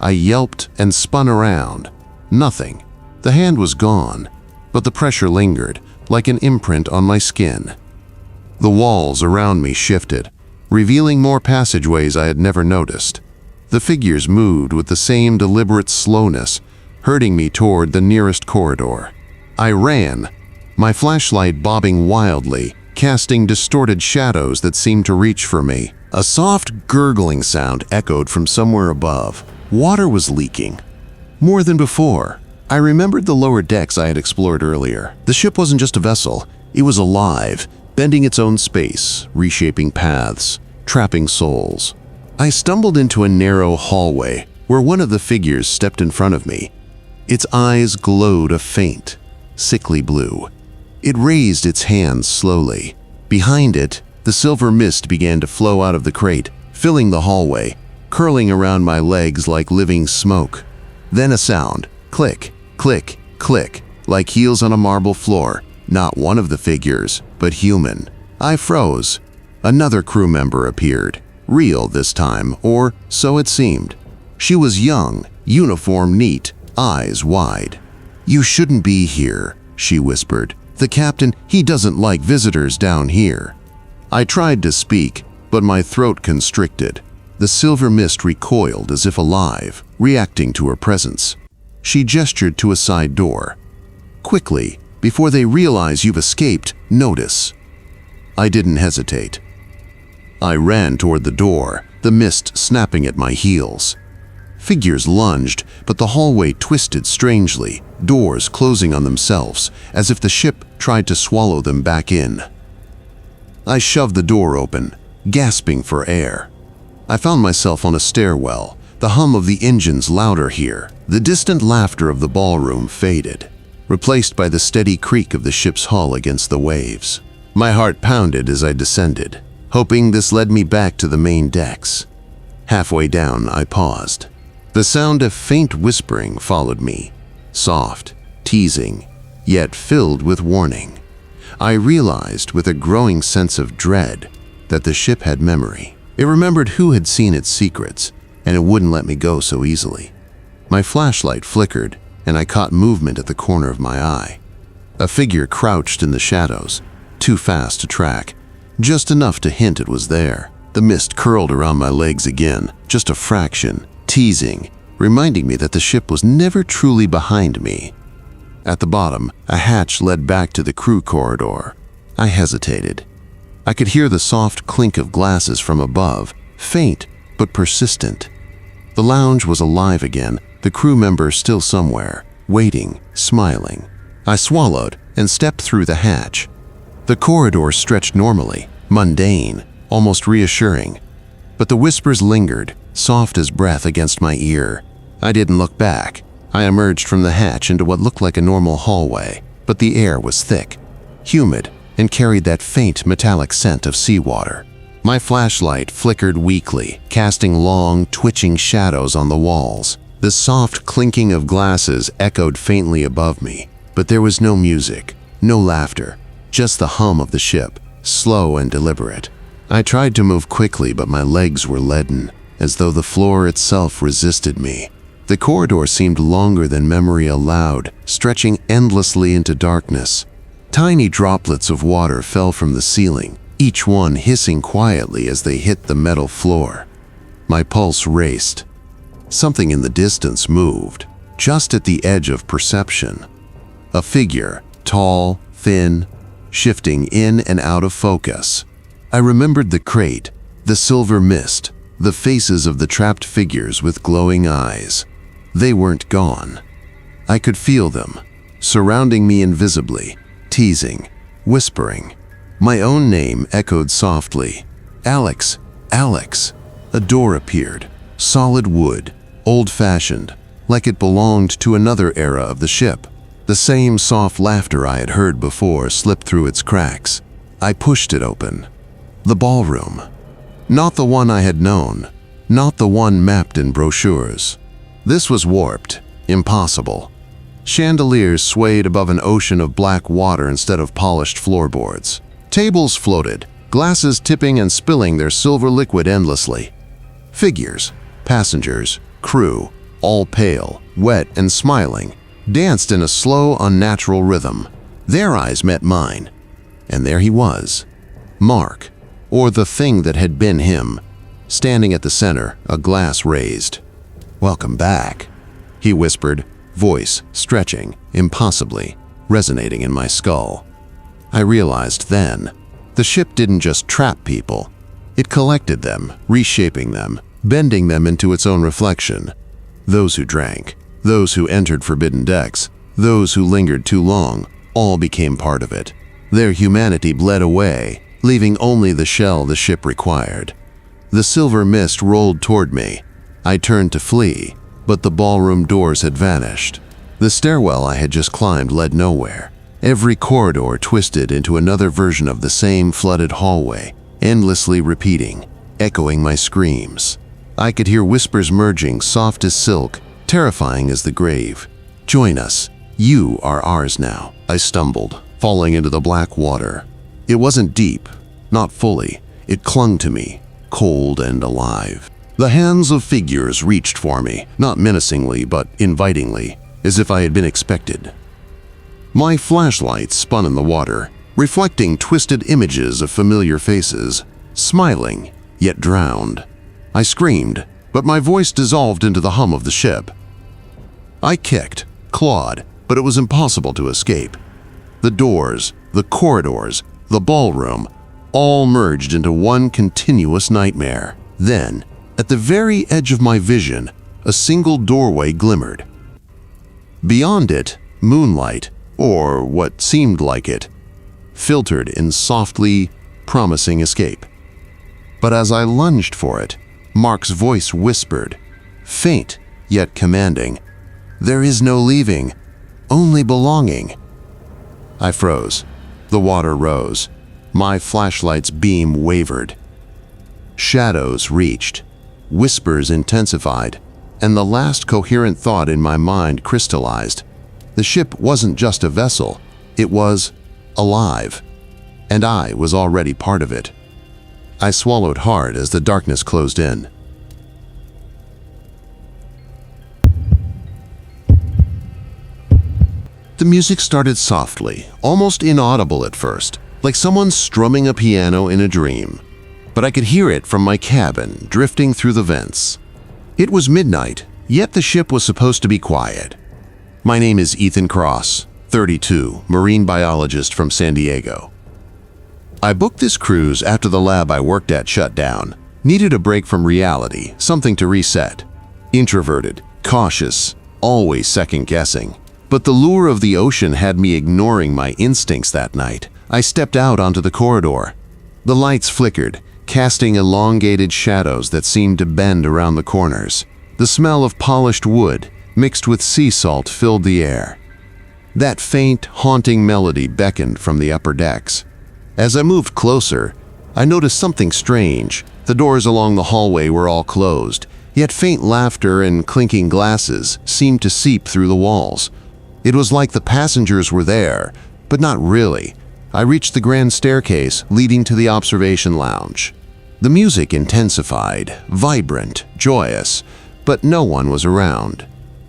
I yelped and spun around. Nothing. The hand was gone, but the pressure lingered, like an imprint on my skin. The walls around me shifted, revealing more passageways I had never noticed. The figures moved with the same deliberate slowness, herding me toward the nearest corridor. I ran, my flashlight bobbing wildly, casting distorted shadows that seemed to reach for me. A soft, gurgling sound echoed from somewhere above. Water was leaking. More than before. I remembered the lower decks I had explored earlier. The ship wasn't just a vessel, it was alive, bending its own space, reshaping paths, trapping souls. I stumbled into a narrow hallway where one of the figures stepped in front of me. Its eyes glowed a faint, sickly blue. It raised its hands slowly. Behind it, the silver mist began to flow out of the crate, filling the hallway, curling around my legs like living smoke. Then a sound, click, click, click, like heels on a marble floor. Not one of the figures, but human. I froze. Another crew member appeared, real this time, or so it seemed. She was young, uniform neat, eyes wide. "You shouldn't be here," she whispered. "The captain, he doesn't like visitors down here." I tried to speak, but my throat constricted. The silver mist recoiled as if alive, reacting to her presence. She gestured to a side door. "Quickly, before they realize you've escaped, notice." I didn't hesitate. I ran toward the door, the mist snapping at my heels. Figures lunged, but the hallway twisted strangely, doors closing on themselves, as if the ship tried to swallow them back in. I shoved the door open, gasping for air. I found myself on a stairwell, the hum of the engines louder here. The distant laughter of the ballroom faded, replaced by the steady creak of the ship's hull against the waves. My heart pounded as I descended, hoping this led me back to the main decks. Halfway down, I paused. The sound of faint whispering followed me, soft, teasing, yet filled with warning. I realized with a growing sense of dread that the ship had memory. It remembered who had seen its secrets, and it wouldn't let me go so easily. My flashlight flickered, and I caught movement at the corner of my eye. A figure crouched in the shadows, too fast to track, just enough to hint it was there. The mist curled around my legs again, just a fraction, teasing, reminding me that the ship was never truly behind me. At the bottom, a hatch led back to the crew corridor. I hesitated. I could hear the soft clink of glasses from above, faint but persistent. The lounge was alive again, the crew member still somewhere, waiting, smiling. I swallowed and stepped through the hatch. The corridor stretched normally, mundane, almost reassuring. But the whispers lingered, soft as breath against my ear. I didn't look back. I emerged from the hatch into what looked like a normal hallway, but the air was thick, humid, and carried that faint metallic scent of seawater. My flashlight flickered weakly, casting long, twitching shadows on the walls. The soft clinking of glasses echoed faintly above me, but there was no music, no laughter, just the hum of the ship, slow and deliberate. I tried to move quickly, but my legs were leaden, as though the floor itself resisted me. The corridor seemed longer than memory allowed, stretching endlessly into darkness. Tiny droplets of water fell from the ceiling, each one hissing quietly as they hit the metal floor. My pulse raced. Something in the distance moved, just at the edge of perception. A figure, tall, thin, shifting in and out of focus. I remembered the crate, the silver mist, the faces of the trapped figures with glowing eyes. They weren't gone. I could feel them, surrounding me invisibly, teasing, whispering. My own name echoed softly. "Alex, Alex." A door appeared, solid wood, old-fashioned, like it belonged to another era of the ship. The same soft laughter I had heard before slipped through its cracks. I pushed it open. The ballroom. Not the one I had known, not the one mapped in brochures. This was warped, impossible. Chandeliers swayed above an ocean of black water instead of polished floorboards. Tables floated, glasses tipping and spilling their silver liquid endlessly. Figures, passengers, crew, all pale, wet, and smiling, danced in a slow, unnatural rhythm. Their eyes met mine, and there he was, Mark, or the thing that had been him, standing at the center, a glass raised. "Welcome back," he whispered, voice stretching, impossibly, resonating in my skull. I realized then, the ship didn't just trap people. It collected them, reshaping them, bending them into its own reflection. Those who drank, those who entered forbidden decks, those who lingered too long, all became part of it. Their humanity bled away, leaving only the shell the ship required. The silver mist rolled toward me. I turned to flee, but the ballroom doors had vanished. The stairwell I had just climbed led nowhere. Every corridor twisted into another version of the same flooded hallway, endlessly repeating, echoing my screams. I could hear whispers merging, soft as silk, terrifying as the grave. "Join us. You are ours now," I stumbled, falling into the black water. It wasn't deep, not fully. It clung to me, cold and alive. The hands of figures reached for me, not menacingly but invitingly, as if I had been expected. My flashlight spun in the water, reflecting twisted images of familiar faces, smiling, yet drowned. I screamed, but my voice dissolved into the hum of the ship. I kicked, clawed, but it was impossible to escape. The doors, the corridors, the ballroom, all merged into one continuous nightmare. Then, at the very edge of my vision, a single doorway glimmered. Beyond it, moonlight, or what seemed like it, filtered in softly promising escape. But as I lunged for it, Mark's voice whispered, faint yet commanding, "There is no leaving, only belonging." I froze. The water rose. My flashlight's beam wavered. Shadows reached. Whispers intensified, and the last coherent thought in my mind crystallized. The ship wasn't just a vessel, it was alive, and I was already part of it. I swallowed hard as the darkness closed in. The music started softly, almost inaudible at first, like someone strumming a piano in a dream. But I could hear it from my cabin, drifting through the vents. It was midnight, yet the ship was supposed to be quiet. My name is Ethan Cross, 32, marine biologist from San Diego. I booked this cruise after the lab I worked at shut down. Needed a break from reality, something to reset. Introverted, cautious, always second-guessing. But the lure of the ocean had me ignoring my instincts that night. I stepped out onto the corridor. The lights flickered, casting elongated shadows that seemed to bend around the corners. The smell of polished wood, mixed with sea salt, filled the air. That faint, haunting melody beckoned from the upper decks. As I moved closer, I noticed something strange. The doors along the hallway were all closed, yet faint laughter and clinking glasses seemed to seep through the walls. It was like the passengers were there, but not really. I reached the grand staircase leading to the observation lounge. The music intensified, vibrant, joyous, but no one was around.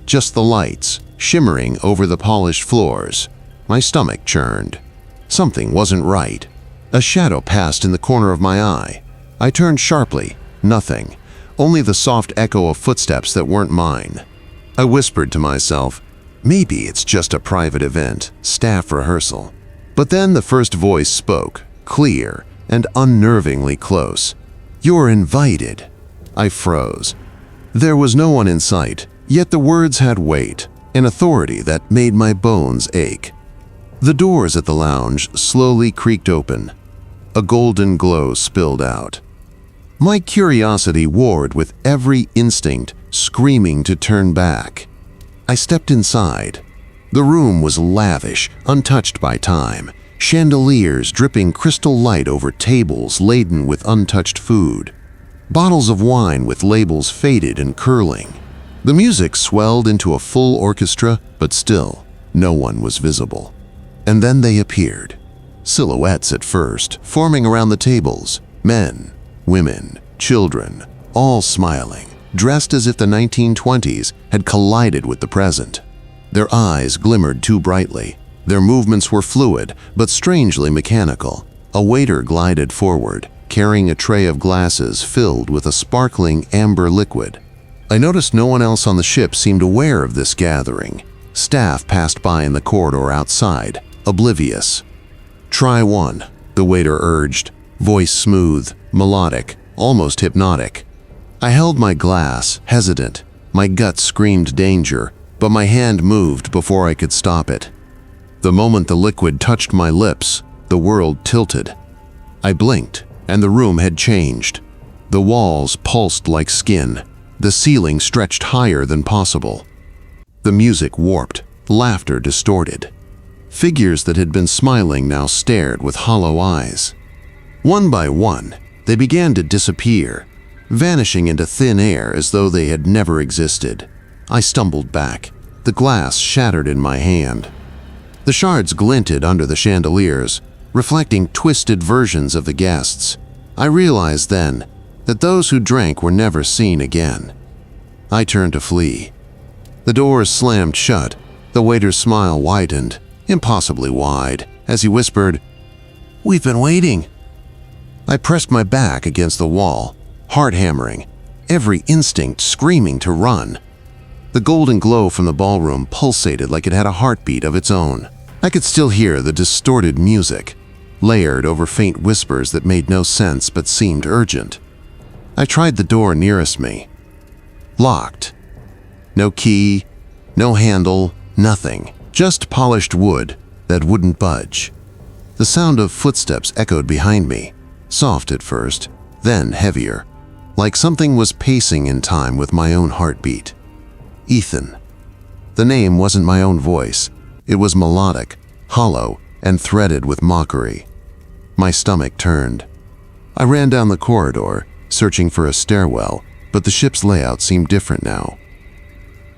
Just the lights, shimmering over the polished floors. My stomach churned. Something wasn't right. A shadow passed in the corner of my eye. I turned sharply. Nothing. Only the soft echo of footsteps that weren't mine. I whispered to myself, maybe it's just a private event, staff rehearsal. But then the first voice spoke, clear and unnervingly close. "You're invited." I froze. There was no one in sight, yet the words had weight, an authority that made my bones ache. The doors at the lounge slowly creaked open. A golden glow spilled out. My curiosity warred with every instinct screaming to turn back. I stepped inside. The room was lavish, untouched by time, chandeliers dripping crystal light over tables laden with untouched food, bottles of wine with labels faded and curling. The music swelled into a full orchestra, but still, no one was visible. And then they appeared. Silhouettes at first, forming around the tables. Men, women, children, all smiling, dressed as if the 1920s had collided with the present. Their eyes glimmered too brightly. Their movements were fluid, but strangely mechanical. A waiter glided forward, carrying a tray of glasses filled with a sparkling amber liquid. I noticed no one else on the ship seemed aware of this gathering. Staff passed by in the corridor outside, oblivious. "Try one," the waiter urged, voice smooth, melodic, almost hypnotic. I held my glass, hesitant. My gut screamed danger, but my hand moved before I could stop it. The moment the liquid touched my lips, the world tilted. I blinked, and the room had changed. The walls pulsed like skin. The ceiling stretched higher than possible. The music warped, laughter distorted. Figures that had been smiling now stared with hollow eyes. One by one, they began to disappear, vanishing into thin air as though they had never existed. I stumbled back, the glass shattered in my hand. The shards glinted under the chandeliers, reflecting twisted versions of the guests. I realized then that those who drank were never seen again. I turned to flee. The doors slammed shut. The waiter's smile widened, impossibly wide, as he whispered, "We've been waiting." I pressed my back against the wall, heart hammering, every instinct screaming to run. The golden glow from the ballroom pulsated like it had a heartbeat of its own. I could still hear the distorted music, layered over faint whispers that made no sense but seemed urgent. I tried the door nearest me. Locked. No key, no handle, nothing. Just polished wood that wouldn't budge. The sound of footsteps echoed behind me, soft at first, then heavier, like something was pacing in time with my own heartbeat. Ethan. The name wasn't my own voice. It was melodic, hollow, and threaded with mockery. My stomach turned. I ran down the corridor, searching for a stairwell, but the ship's layout seemed different now.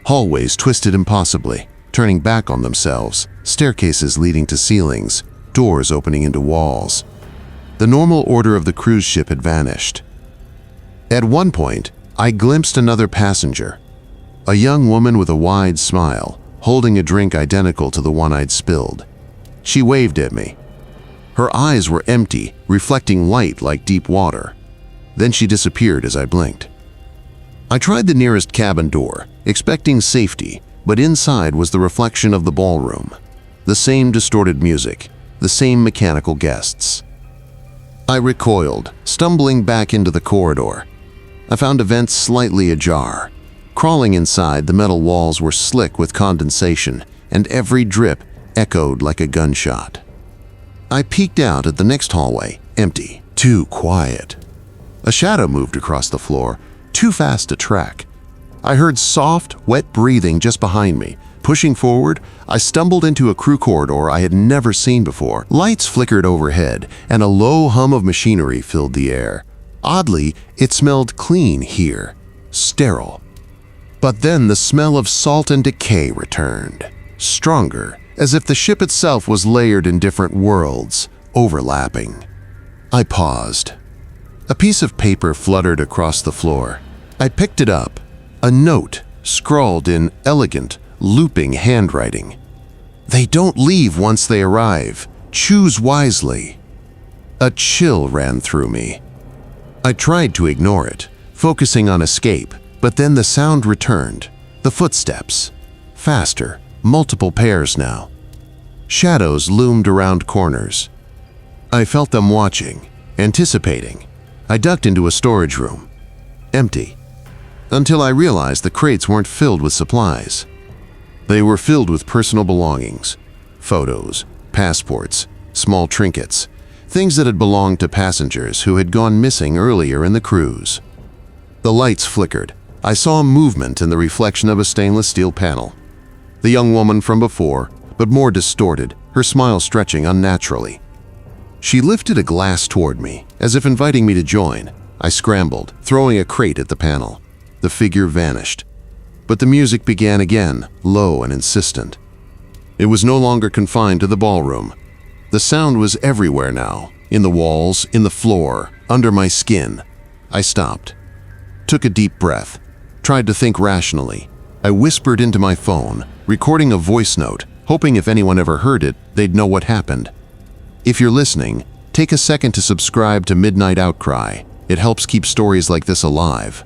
Hallways twisted impossibly, turning back on themselves, staircases leading to ceilings, doors opening into walls. The normal order of the cruise ship had vanished. At one point, I glimpsed another passenger, a young woman with a wide smile, holding a drink identical to the one I'd spilled. She waved at me. Her eyes were empty, reflecting light like deep water. Then she disappeared as I blinked. I tried the nearest cabin door, expecting safety, but inside was the reflection of the ballroom. The same distorted music, the same mechanical guests. I recoiled, stumbling back into the corridor. I found a vent slightly ajar. Crawling inside, the metal walls were slick with condensation, and every drip echoed like a gunshot. I peeked out at the next hallway, empty, too quiet. A shadow moved across the floor, too fast to track. I heard soft, wet breathing just behind me. Pushing forward, I stumbled into a crew corridor I had never seen before. Lights flickered overhead, and a low hum of machinery filled the air. Oddly, it smelled clean here, sterile. But then the smell of salt and decay returned, stronger, as if the ship itself was layered in different worlds, overlapping. I paused. A piece of paper fluttered across the floor. I picked it up, a note scrawled in elegant, looping handwriting. "They don't leave once they arrive. Choose wisely." A chill ran through me. I tried to ignore it, focusing on escape, but then the sound returned. The footsteps. Faster, multiple pairs now. Shadows loomed around corners. I felt them watching, anticipating. I ducked into a storage room. Empty. Until I realized the crates weren't filled with supplies. They were filled with personal belongings. Photos, passports, small trinkets. things that had belonged to passengers who had gone missing earlier in the cruise. The lights flickered. I saw a movement in the reflection of a stainless steel panel. The young woman from before, but more distorted, her smile stretching unnaturally. She lifted a glass toward me, as if inviting me to join. I scrambled, throwing a crate at the panel. The figure vanished. But the music began again, low and insistent. It was no longer confined to the ballroom. The sound was everywhere now, in the walls, in the floor, under my skin. I stopped, took a deep breath, tried to think rationally. I whispered into my phone, recording a voice note, hoping if anyone ever heard it, they'd know what happened. If you're listening, take a second to subscribe to Midnight Outcry. It helps keep stories like this alive.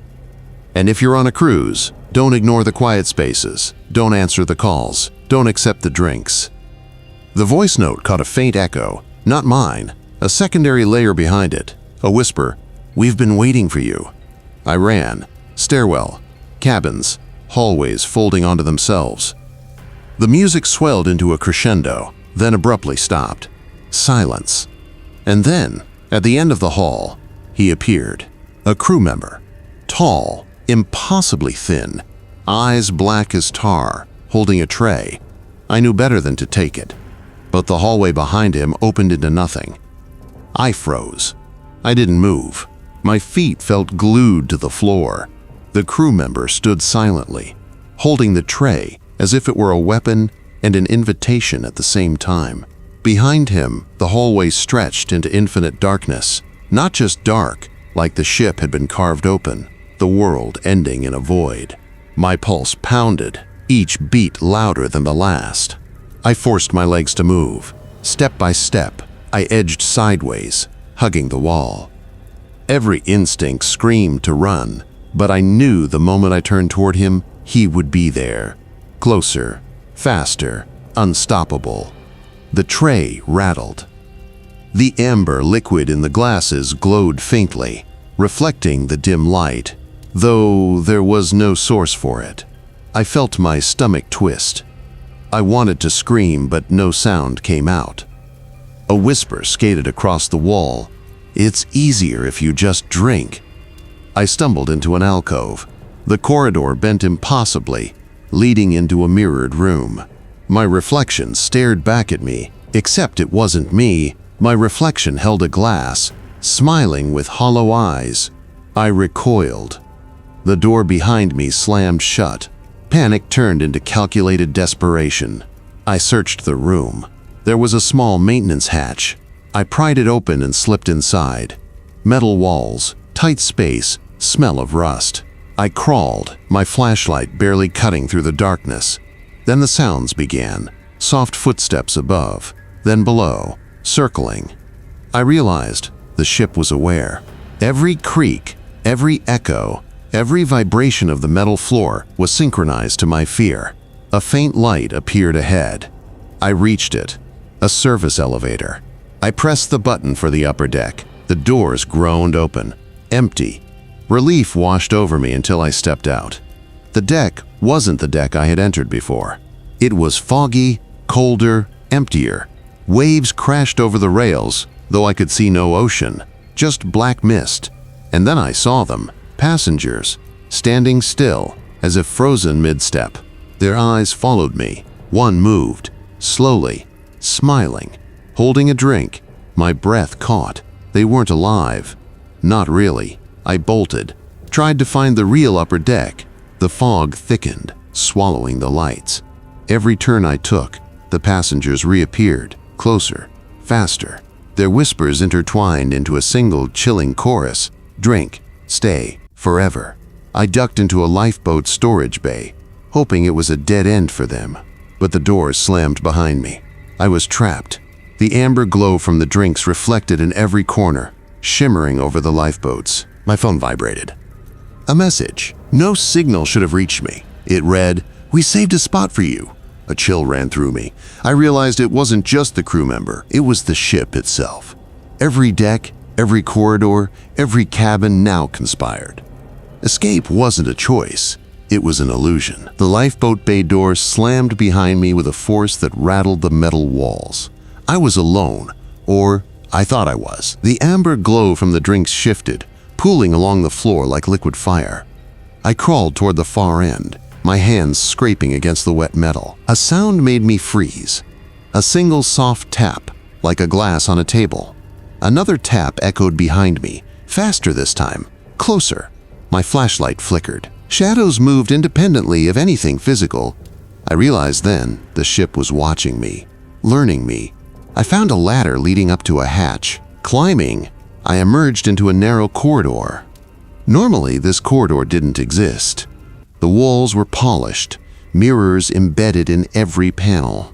And if you're on a cruise, don't ignore the quiet spaces. Don't answer the calls. Don't accept the drinks. The voice note caught a faint echo, not mine, a secondary layer behind it. A whisper, "We've been waiting for you." I ran. Stairwell, cabins, hallways folding onto themselves. The music swelled into a crescendo, then abruptly stopped. Silence. And then, at the end of the hall, he appeared. A crew member. Tall, impossibly thin, eyes black as tar, holding a tray. I knew better than to take it. But the hallway behind him opened into nothing. I froze. I didn't move. My feet felt glued to the floor. The crew member stood silently, holding the tray as if it were a weapon and an invitation at the same time. Behind him, the hallway stretched into infinite darkness. Not just dark, like the ship had been carved open, the world ending in a void. My pulse pounded, each beat louder than the last. I forced my legs to move. Step by step, I edged sideways, hugging the wall. Every instinct screamed to run, but I knew the moment I turned toward him, he would be there. Closer, faster, unstoppable. The tray rattled. The amber liquid in the glasses glowed faintly, reflecting the dim light, though there was no source for it. I felt my stomach twist. I wanted to scream, but no sound came out. A whisper skated across the wall. "It's easier if you just drink." I stumbled into an alcove. The corridor bent impossibly, leading into a mirrored room. My reflection stared back at me, except it wasn't me. My reflection held a glass, smiling with hollow eyes. I recoiled. The door behind me slammed shut. Panic turned into calculated desperation. I searched the room. There was a small maintenance hatch. I pried it open and slipped inside. Metal walls, tight space, smell of rust. I crawled, my flashlight barely cutting through the darkness. Then the sounds began, soft footsteps above, then below, circling. I realized the ship was aware. Every creak, every echo, every vibration of the metal floor was synchronized to my fear. A faint light appeared ahead. I reached it. A service elevator. I pressed the button for the upper deck. The doors groaned open. Empty. Relief washed over me until I stepped out. The deck wasn't the deck I had entered before. It was foggy, colder, emptier. Waves crashed over the rails, though I could see no ocean, just black mist. And then I saw them, passengers, standing still, as if frozen mid-step. Their eyes followed me. One moved, slowly, smiling, holding a drink. My breath caught. They weren't alive. Not really. I bolted, tried to find the real upper deck. The fog thickened, swallowing the lights. Every turn I took, the passengers reappeared, closer, faster. Their whispers intertwined into a single chilling chorus. Drink, stay, forever. I ducked into a lifeboat storage bay, hoping it was a dead end for them. But the doors slammed behind me. I was trapped. The amber glow from the drinks reflected in every corner, shimmering over the lifeboats. My phone vibrated. A message. No signal should have reached me. It read, "We saved a spot for you." A chill ran through me. I realized it wasn't just the crew member, it was the ship itself. Every deck, every corridor, every cabin now conspired. Escape wasn't a choice. It was an illusion. The lifeboat bay door slammed behind me with a force that rattled the metal walls. I was alone, or I thought I was. The amber glow from the drinks shifted, pooling along the floor like liquid fire. I crawled toward the far end, my hands scraping against the wet metal. A sound made me freeze. A single soft tap, like a glass on a table. Another tap echoed behind me, faster this time, closer. My flashlight flickered. Shadows moved independently of anything physical. I realized then the ship was watching me, learning me. I found a ladder leading up to a hatch. Climbing, I emerged into a narrow corridor. Normally, this corridor didn't exist. The walls were polished, mirrors embedded in every panel.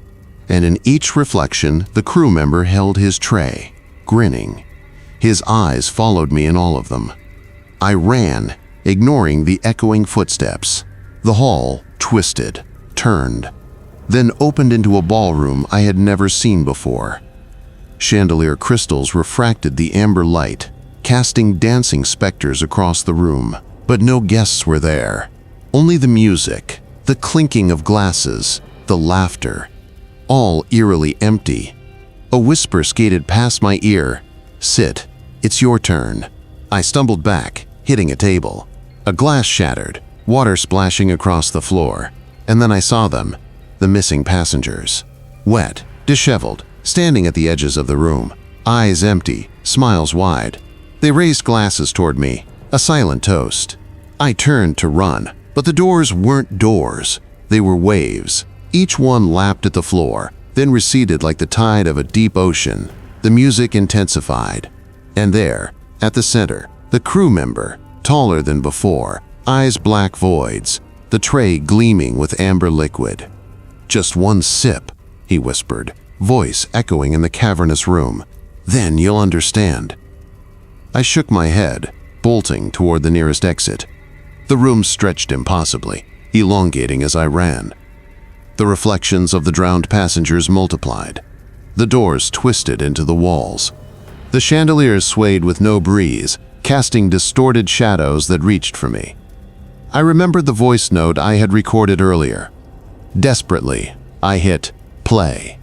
And in each reflection, the crew member held his tray, grinning. His eyes followed me in all of them. I ran, ignoring the echoing footsteps. The hall twisted, turned, then opened into a ballroom I had never seen before. Chandelier crystals refracted the amber light, casting dancing specters across the room. But no guests were there. Only the music, the clinking of glasses, the laughter, all eerily empty. A whisper skated past my ear. "Sit, it's your turn." I stumbled back, hitting a table. A glass shattered, water splashing across the floor. And then I saw them, the missing passengers. Wet, disheveled, standing at the edges of the room, eyes empty, smiles wide. They raised glasses toward me, a silent toast. I turned to run, but the doors weren't doors. They were waves. Each one lapped at the floor, then receded like the tide of a deep ocean. The music intensified. And there, at the center, the crew member, taller than before, eyes black voids, the tray gleaming with amber liquid. "Just one sip," he whispered, voice echoing in the cavernous room. "Then you'll understand." I shook my head, bolting toward the nearest exit. The room stretched impossibly, elongating as I ran. The reflections of the drowned passengers multiplied. The doors twisted into the walls. The chandeliers swayed with no breeze, casting distorted shadows that reached for me. I remembered the voice note I had recorded earlier. Desperately, I hit play.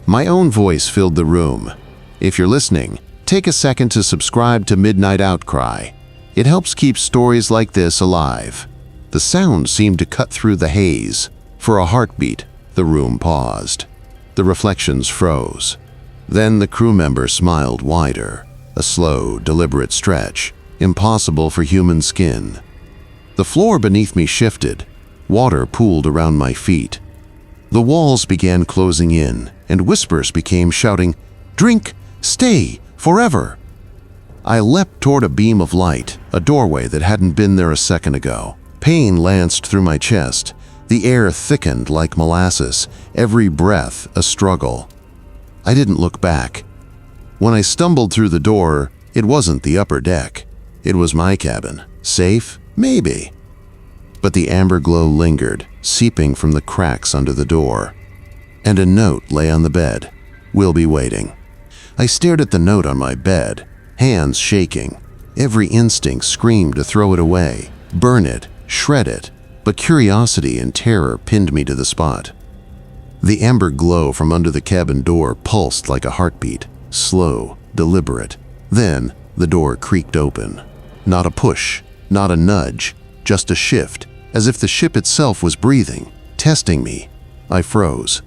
My own voice filled the room. If you're listening, take a second to subscribe to Midnight Outcry. It helps keep stories like this alive. The sound seemed to cut through the haze. For a heartbeat, the room paused. The reflections froze. Then the crew member smiled wider, a slow, deliberate stretch, impossible for human skin. The floor beneath me shifted. Water pooled around my feet. The walls began closing in, and whispers became shouting, "Drink, stay, forever." I leapt toward a beam of light, a doorway that hadn't been there a second ago. Pain lanced through my chest. The air thickened like molasses, every breath a struggle. I didn't look back. When I stumbled through the door, it wasn't the upper deck. It was my cabin. Safe? Maybe. But the amber glow lingered, seeping from the cracks under the door. And a note lay on the bed. "We'll be waiting." I stared at the note on my bed, hands shaking. Every instinct screamed to throw it away, burn it, shred it, but curiosity and terror pinned me to the spot. The amber glow from under the cabin door pulsed like a heartbeat, slow, deliberate. Then the door creaked open. Not a push, not a nudge, just a shift, as if the ship itself was breathing, testing me. I froze.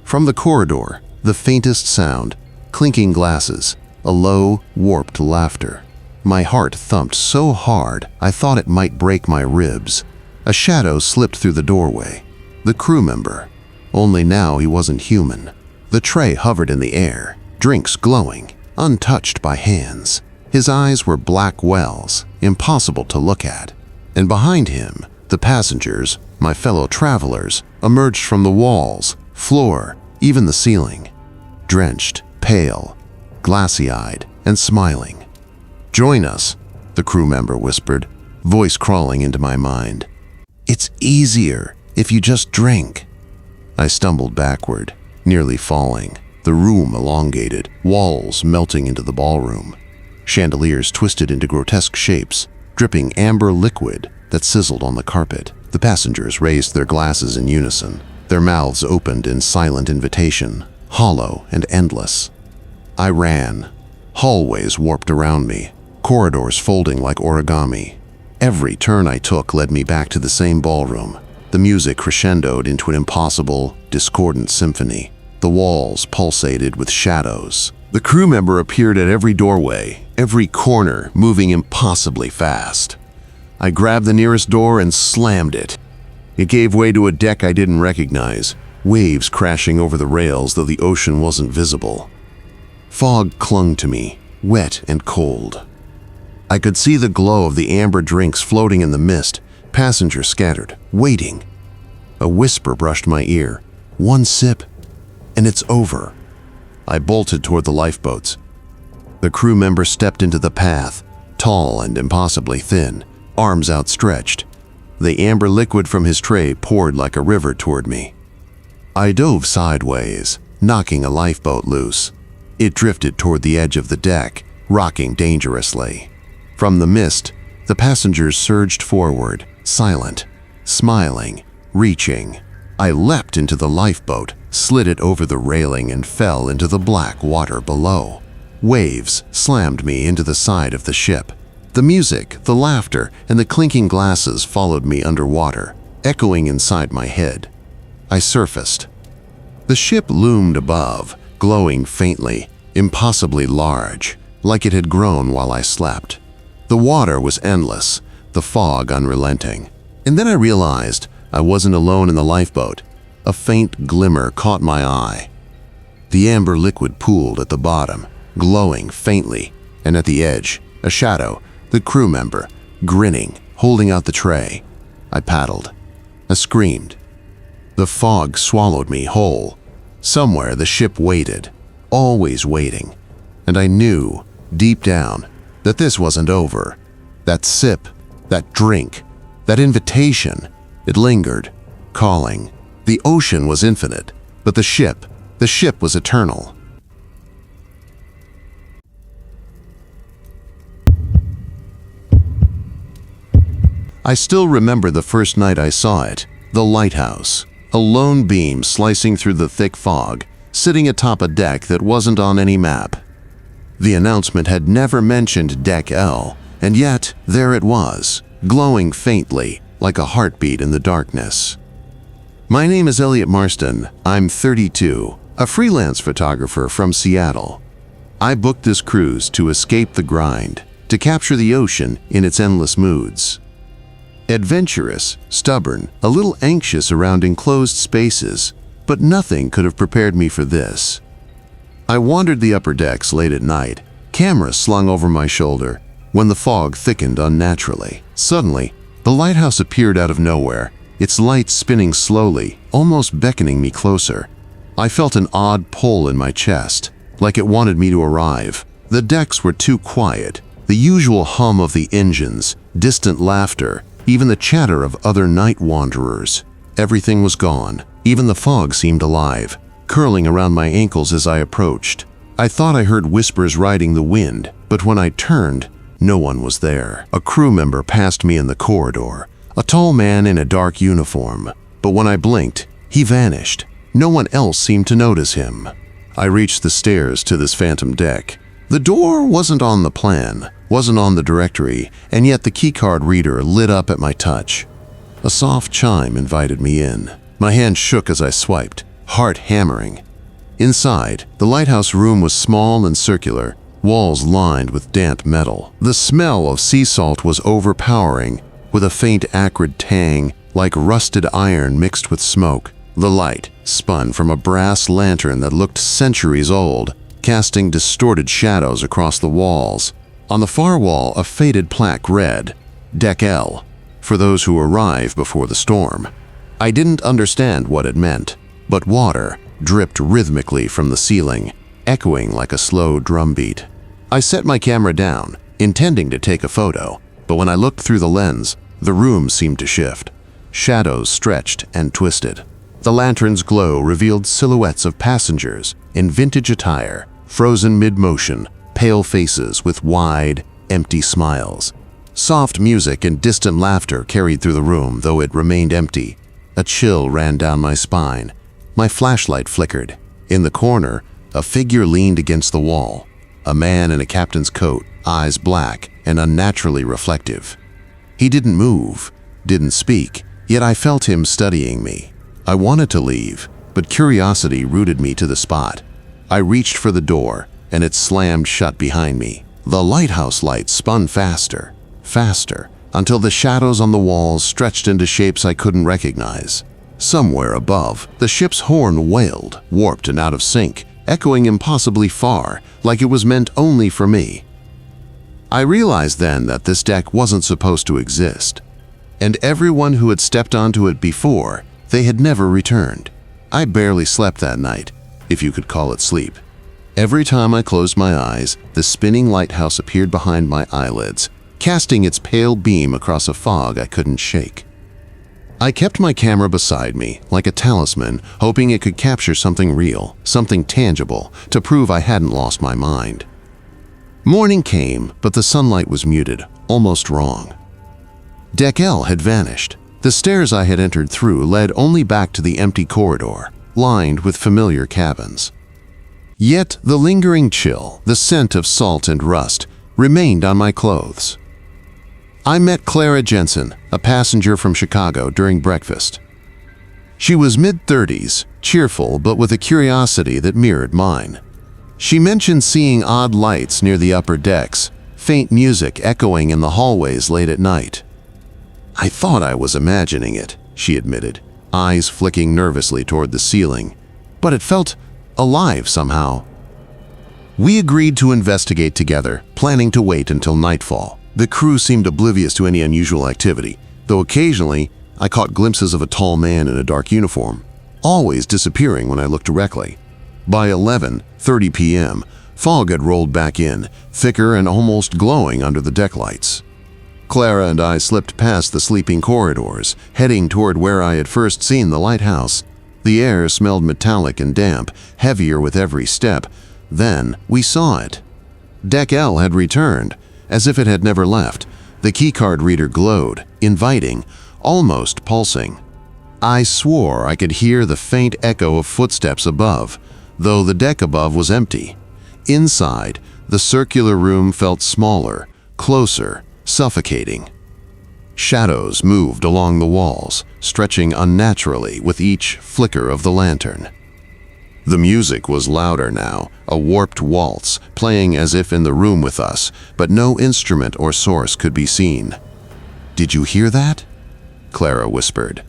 From the corridor, the faintest sound, clinking glasses, a low, warped laughter. My heart thumped so hard I thought it might break my ribs. A shadow slipped through the doorway. The crew member. Only now he wasn't human. The tray hovered in the air, drinks glowing, untouched by hands. His eyes were black wells, impossible to look at. And behind him, the passengers, my fellow travelers, emerged from the walls, floor, even the ceiling. Drenched, pale, glassy-eyed, and smiling. "Join us," the crew member whispered, voice crawling into my mind. "It's easier if you just drink." I stumbled backward, nearly falling. The room elongated, walls melting into the ballroom. Chandeliers twisted into grotesque shapes, dripping amber liquid that sizzled on the carpet. The passengers raised their glasses in unison. Their mouths opened in silent invitation, hollow and endless. I ran, Hallways warped around me, corridors folding like origami. Every turn I took led me back to the same ballroom. The music crescendoed into an impossible, discordant symphony. The walls pulsated with shadows. The crew member appeared at every doorway, every corner, moving impossibly fast. I grabbed the nearest door and slammed it. It gave way to a deck I didn't recognize, waves crashing over the rails though the ocean wasn't visible. Fog clung to me, wet and cold. I could see the glow of the amber drinks floating in the mist, passengers scattered, waiting. A whisper brushed my ear. One sip, and it's over. I bolted toward the lifeboats. The crew member stepped into the path, tall and impossibly thin, arms outstretched. The amber liquid from his tray poured like a river toward me. I dove sideways, knocking a lifeboat loose. It drifted toward the edge of the deck, rocking dangerously. From the mist, the passengers surged forward, silent, smiling, reaching. I leapt into the lifeboat, slid it over the railing and fell into the black water below. Waves slammed me into the side of the ship. The music, the laughter, and the clinking glasses followed me underwater, echoing inside my head. I surfaced. The ship loomed above, glowing faintly, impossibly large, like it had grown while I slept. The water was endless, the fog unrelenting. And then I realized I wasn't alone in the lifeboat. A faint glimmer caught my eye. The amber liquid pooled at the bottom, glowing faintly, and at the edge, a shadow, the crew member, grinning, holding out the tray. I paddled. I screamed. The fog swallowed me whole. Somewhere the ship waited, always waiting. And I knew, deep down, that this wasn't over. That sip, that drink, that invitation, it lingered, calling. The ocean was infinite, but the ship was eternal. I still remember the first night I saw it, the lighthouse, a lone beam slicing through the thick fog, sitting atop a deck that wasn't on any map. The announcement had never mentioned Deck L, and yet there it was, glowing faintly, like a heartbeat in the darkness. My name is Elliot Marston. I'm 32, a freelance photographer from Seattle. I booked this cruise to escape the grind, to capture the ocean in its endless moods. Adventurous, stubborn, a little anxious around enclosed spaces, but nothing could have prepared me for this. I wandered the upper decks late at night, camera slung over my shoulder, when the fog thickened unnaturally. Suddenly, the lighthouse appeared out of nowhere, its lights spinning slowly, almost beckoning me closer. I felt an odd pull in my chest, like it wanted me to arrive. The decks were too quiet, the usual hum of the engines, distant laughter, even the chatter of other night wanderers. Everything was gone. Even the fog seemed alive, curling around my ankles as I approached. I thought I heard whispers riding the wind, but when I turned, no one was there. A crew member passed me in the corridor, a tall man in a dark uniform, but when I blinked, he vanished. No one else seemed to notice him. I reached the stairs to this phantom deck. The door wasn't on the plan, wasn't on the directory, and yet the keycard reader lit up at my touch. A soft chime invited me in. My hand shook as I swiped, heart hammering. Inside, the lighthouse room was small and circular, walls lined with damp metal. The smell of sea salt was overpowering, with a faint acrid tang, like rusted iron mixed with smoke. The light spun from a brass lantern that looked centuries old, casting distorted shadows across the walls. On the far wall, a faded plaque read, Deck L, for those who arrive before the storm. I didn't understand what it meant, but water dripped rhythmically from the ceiling, echoing like a slow drumbeat. I set my camera down, intending to take a photo, but when I looked through the lens, the room seemed to shift. Shadows stretched and twisted. The lantern's glow revealed silhouettes of passengers in vintage attire, frozen mid-motion, pale faces with wide, empty smiles. Soft music and distant laughter carried through the room, though it remained empty. A chill ran down my spine. My flashlight flickered. In the corner, a figure leaned against the wall. a man in a captain's coat, eyes black and unnaturally reflective. He didn't move, didn't speak, yet I felt him studying me. I wanted to leave, but curiosity rooted me to the spot. I reached for the door, and it slammed shut behind me. The lighthouse lights spun faster, faster, until the shadows on the walls stretched into shapes I couldn't recognize. Somewhere above, the ship's horn wailed, warped and out of sync, echoing impossibly far, like it was meant only for me. I realized then that this deck wasn't supposed to exist, and everyone who had stepped onto it before, they had never returned. I barely slept that night, if you could call it sleep. Every time I closed my eyes, the spinning lighthouse appeared behind my eyelids, casting its pale beam across a fog I couldn't shake. I kept my camera beside me, like a talisman, hoping it could capture something real, something tangible, to prove I hadn't lost my mind. Morning came, but the sunlight was muted, almost wrong. Deck L had vanished. The stairs I had entered through led only back to the empty corridor, lined with familiar cabins. Yet the lingering chill, the scent of salt and rust, remained on my clothes. I met Clara Jensen, a passenger from Chicago, during breakfast. She was mid-30s, cheerful but with a curiosity that mirrored mine. She mentioned seeing odd lights near the upper decks, faint music echoing in the hallways late at night. I thought I was imagining it, she admitted, eyes flicking nervously toward the ceiling, but it felt alive somehow. We agreed to investigate together, planning to wait until nightfall. The crew seemed oblivious to any unusual activity, though occasionally I caught glimpses of a tall man in a dark uniform, always disappearing when I looked directly. By 11:30 p.m., fog had rolled back in, thicker and almost glowing under the deck lights. Clara and I slipped past the sleeping corridors, heading toward where I had first seen the lighthouse. The air smelled metallic and damp, heavier with every step. Then we saw it. Deck L had returned, as if it had never left. The keycard reader glowed, inviting, almost pulsing. I swore I could hear the faint echo of footsteps above, though the deck above was empty. Inside, the circular room felt smaller, closer, suffocating. Shadows moved along the walls, stretching unnaturally with each flicker of the lantern. The music was louder now, a warped waltz, playing as if in the room with us, but no instrument or source could be seen. "Did you hear that?" Clara whispered.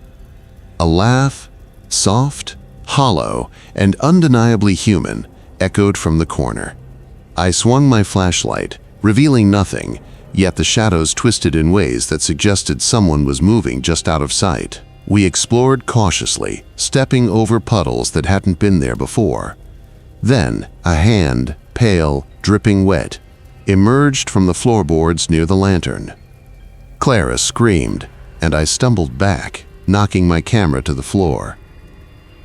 A laugh, soft, hollow, and undeniably human, echoed from the corner. I swung my flashlight, revealing nothing, yet the shadows twisted in ways that suggested someone was moving just out of sight. We explored cautiously, stepping over puddles that hadn't been there before. Then a hand, pale, dripping wet, emerged from the floorboards near the lantern. Clara screamed, and I stumbled back, knocking my camera to the floor.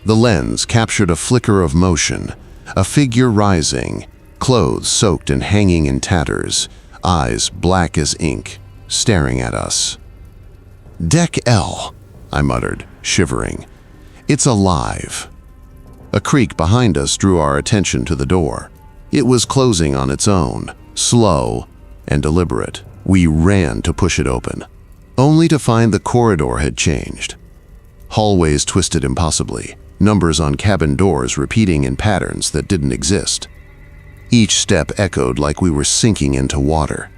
The lens captured a flicker of motion, a figure rising, clothes soaked and hanging in tatters, eyes black as ink, staring at us. "Deck L," I muttered, shivering. "It's alive." A creak behind us drew our attention to the door. It was closing on its own, slow and deliberate. We ran to push it open, only to find the corridor had changed. Hallways twisted impossibly, numbers on cabin doors repeating in patterns that didn't exist. Each step echoed like we were sinking into water.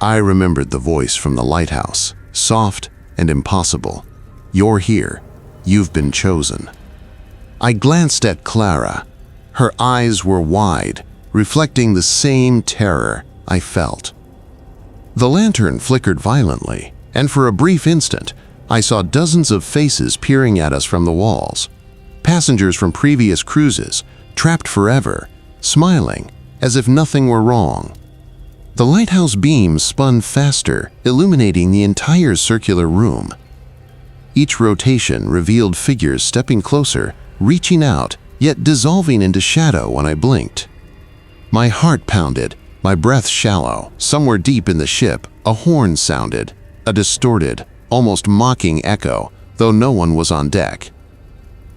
I remembered the voice from the lighthouse, soft and impossible. "You're here. You've been chosen." I glanced at Clara. Her eyes were wide, reflecting the same terror I felt. The lantern flickered violently, and for a brief instant, I saw dozens of faces peering at us from the walls. Passengers from previous cruises, trapped forever, smiling as if nothing were wrong. The lighthouse beams spun faster, illuminating the entire circular room. Each rotation revealed figures stepping closer, reaching out, yet dissolving into shadow when I blinked. My heart pounded, my breath shallow. Somewhere deep in the ship, a horn sounded, a distorted, almost mocking echo, though no one was on deck.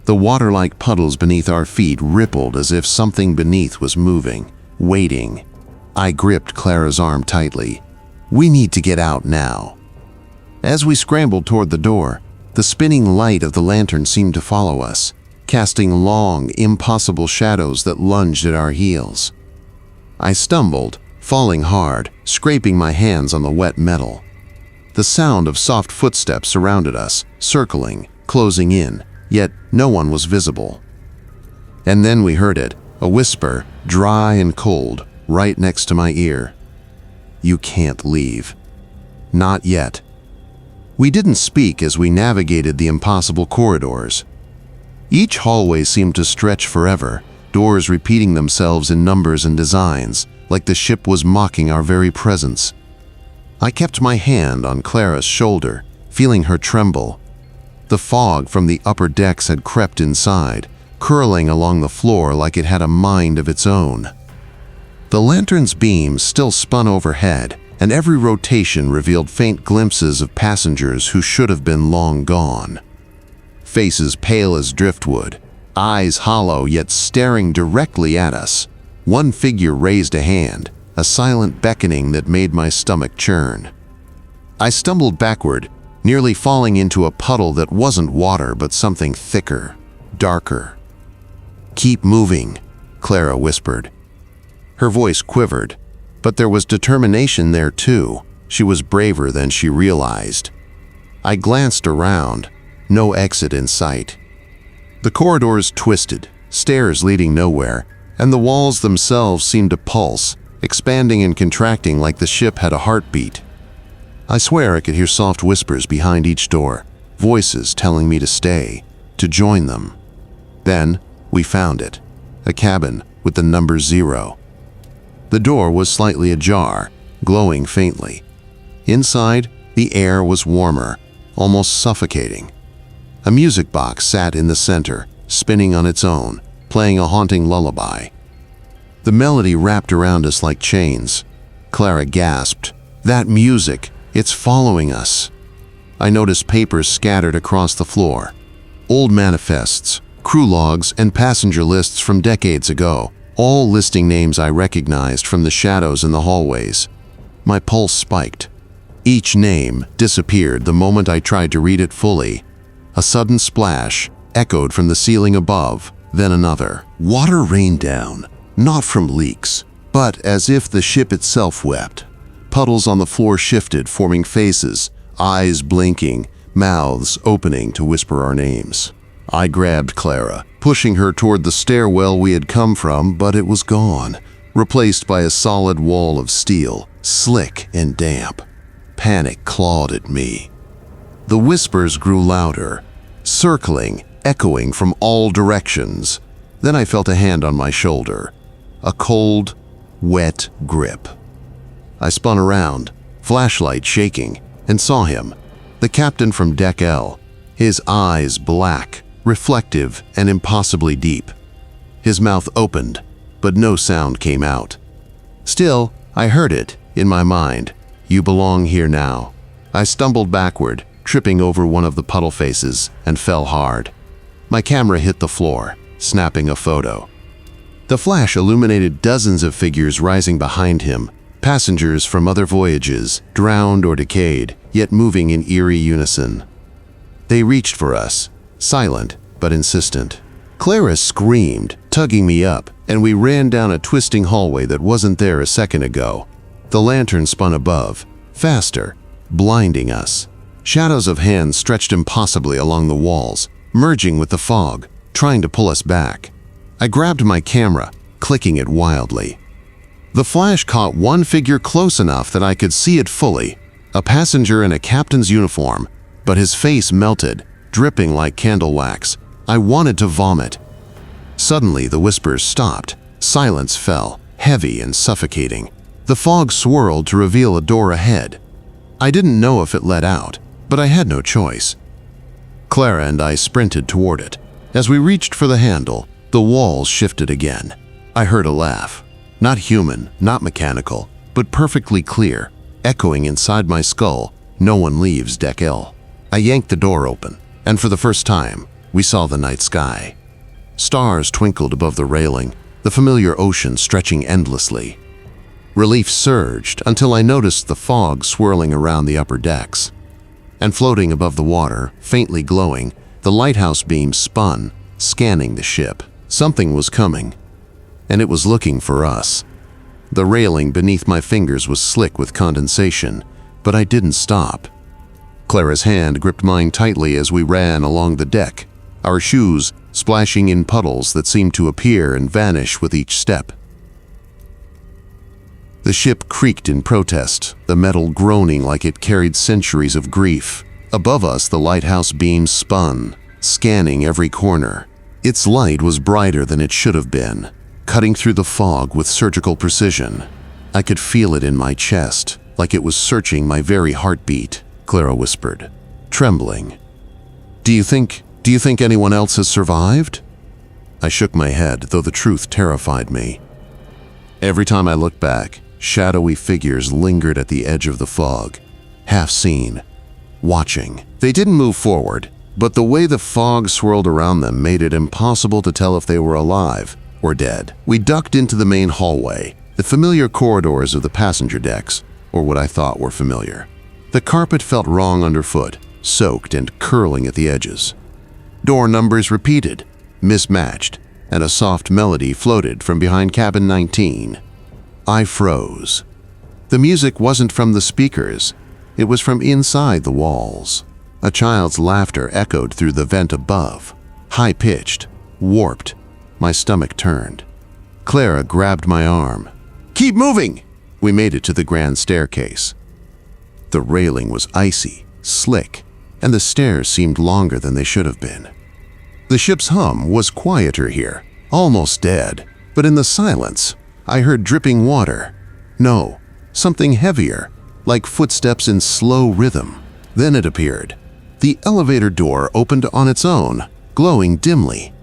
The water-like puddles beneath our feet rippled as if something beneath was moving, waiting, I gripped Clara's arm tightly. "We need to get out now." As we scrambled toward the door, the spinning light of the lantern seemed to follow us, casting long, impossible shadows that lunged at our heels. I stumbled, falling hard, scraping my hands on the wet metal. The sound of soft footsteps surrounded us, circling, closing in, yet no one was visible. And then we heard it, a whisper, dry and cold, right next to my ear. "You can't leave." "Not yet." We didn't speak as we navigated the impossible corridors. Each hallway seemed to stretch forever, doors repeating themselves in numbers and designs, like the ship was mocking our very presence. I kept my hand on Clara's shoulder, feeling her tremble. The fog from the upper decks had crept inside, curling along the floor like it had a mind of its own. The lantern's beams still spun overhead, and every rotation revealed faint glimpses of passengers who should have been long gone. Faces pale as driftwood, eyes hollow yet staring directly at us. One figure raised a hand, a silent beckoning that made my stomach churn. I stumbled backward, nearly falling into a puddle that wasn't water but something thicker, darker. "Keep moving," Clara whispered. Her voice quivered, but there was determination there too. She was braver than she realized. I glanced around, no exit in sight. The corridors twisted, stairs leading nowhere, and the walls themselves seemed to pulse, expanding and contracting like the ship had a heartbeat. I swear I could hear soft whispers behind each door, voices telling me to stay, to join them. Then we found it, a cabin with the number 0. The door was slightly ajar, glowing faintly. Inside, the air was warmer, almost suffocating. A music box sat in the center, spinning on its own, playing a haunting lullaby. The melody wrapped around us like chains. Clara gasped, "That music, it's following us." I noticed papers scattered across the floor. Old manifests, crew logs, and passenger lists from decades ago, all listing names I recognized from the shadows in the hallways. My pulse spiked. Each name disappeared the moment I tried to read it fully. A sudden splash echoed from the ceiling above, then another. Water rained down, not from leaks, but as if the ship itself wept. Puddles on the floor shifted, forming faces, eyes blinking, mouths opening to whisper our names. I grabbed Clara, pushing her toward the stairwell we had come from, but it was gone, replaced by a solid wall of steel, slick and damp. Panic clawed at me. The whispers grew louder, circling, echoing from all directions. Then I felt a hand on my shoulder, a cold, wet grip. I spun around, flashlight shaking, and saw him, the captain from Deck L, his eyes black, reflective, and impossibly deep. His mouth opened, but no sound came out. Still, I heard it, in my mind. "You belong here now." I stumbled backward, tripping over one of the puddle faces, and fell hard. My camera hit the floor, snapping a photo. The flash illuminated dozens of figures rising behind him, passengers from other voyages, drowned or decayed, yet moving in eerie unison. They reached for us, silent but insistent. Clara screamed, tugging me up, and we ran down a twisting hallway that wasn't there a second ago. The lantern spun above, faster, blinding us. Shadows of hands stretched impossibly along the walls, merging with the fog, trying to pull us back. I grabbed my camera, clicking it wildly. The flash caught one figure close enough that I could see it fully, a passenger in a captain's uniform, but his face melted, dripping like candle wax. I wanted to vomit. Suddenly, the whispers stopped. Silence fell, heavy and suffocating. The fog swirled to reveal a door ahead. I didn't know if it led out, but I had no choice. Clara and I sprinted toward it. As we reached for the handle, the walls shifted again. I heard a laugh. Not human, not mechanical, but perfectly clear, echoing inside my skull. No one leaves Deck L. I yanked the door open, and for the first time, we saw the night sky. Stars twinkled above the railing, the familiar ocean stretching endlessly. Relief surged until I noticed the fog swirling around the upper decks. And floating above the water, faintly glowing, the lighthouse beam spun, scanning the ship. Something was coming, and it was looking for us. The railing beneath my fingers was slick with condensation, but I didn't stop. Clara's hand gripped mine tightly as we ran along the deck, our shoes splashing in puddles that seemed to appear and vanish with each step. The ship creaked in protest, the metal groaning like it carried centuries of grief. Above us, the lighthouse beam spun, scanning every corner. Its light was brighter than it should have been, cutting through the fog with surgical precision. I could feel it in my chest, like it was searching my very heartbeat, Clara whispered, trembling. Do you think anyone else has survived?" I shook my head, though the truth terrified me. Every time I looked back, shadowy figures lingered at the edge of the fog, half seen, watching. They didn't move forward, but the way the fog swirled around them made it impossible to tell if they were alive or dead. We ducked into the main hallway, the familiar corridors of the passenger decks, or what I thought were familiar. The carpet felt wrong underfoot, soaked and curling at the edges. Door numbers repeated, mismatched, and a soft melody floated from behind cabin 19. I froze. The music wasn't from the speakers, it was from inside the walls. A child's laughter echoed through the vent above, high-pitched, warped. My stomach turned. Clara grabbed my arm. "Keep moving!" We made it to the grand staircase. The railing was icy, slick, and the stairs seemed longer than they should have been. The ship's hum was quieter here, almost dead, but in the silence, I heard dripping water. No, something heavier, like footsteps in slow rhythm. Then it appeared. The elevator door opened on its own, glowing dimly.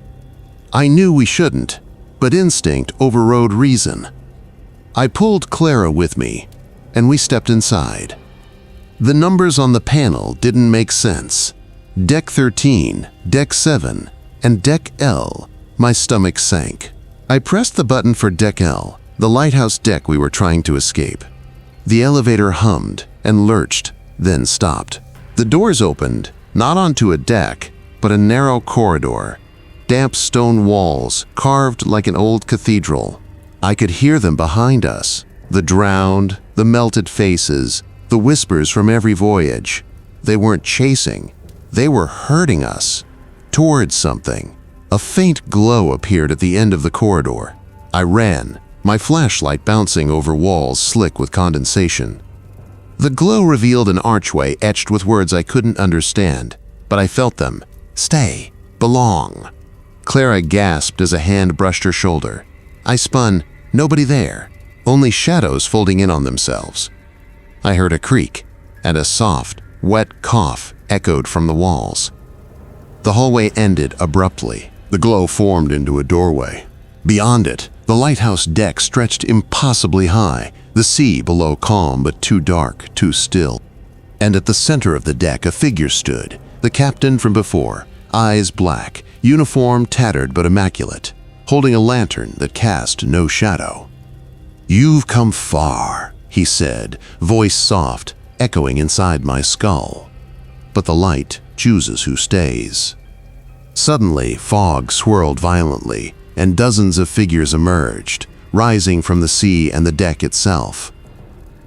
I knew we shouldn't, but instinct overrode reason. I pulled Clara with me, and we stepped inside. The numbers on the panel didn't make sense. Deck 13, Deck 7, and Deck L. My stomach sank. I pressed the button for Deck L, the lighthouse deck we were trying to escape. The elevator hummed and lurched, then stopped. The doors opened, not onto a deck, but a narrow corridor. Damp stone walls, carved like an old cathedral. I could hear them behind us, the drowned, the melted faces, the whispers from every voyage. They weren't chasing, they were herding us towards something. A faint glow appeared at the end of the corridor. I ran, my flashlight bouncing over walls slick with condensation. The glow revealed an archway etched with words I couldn't understand, but I felt them. Stay, belong. Clara gasped as a hand brushed her shoulder. I spun, nobody there, only shadows folding in on themselves. I heard a creak, and a soft, wet cough echoed from the walls. The hallway ended abruptly. The glow formed into a doorway. Beyond it, the lighthouse deck stretched impossibly high, the sea below calm but too dark, too still. And at the center of the deck a figure stood, the captain from before, eyes black, uniform tattered but immaculate, holding a lantern that cast no shadow. "You've come far," he said, voice soft, echoing inside my skull. But the light chooses who stays. Suddenly, fog swirled violently, and dozens of figures emerged, rising from the sea and the deck itself.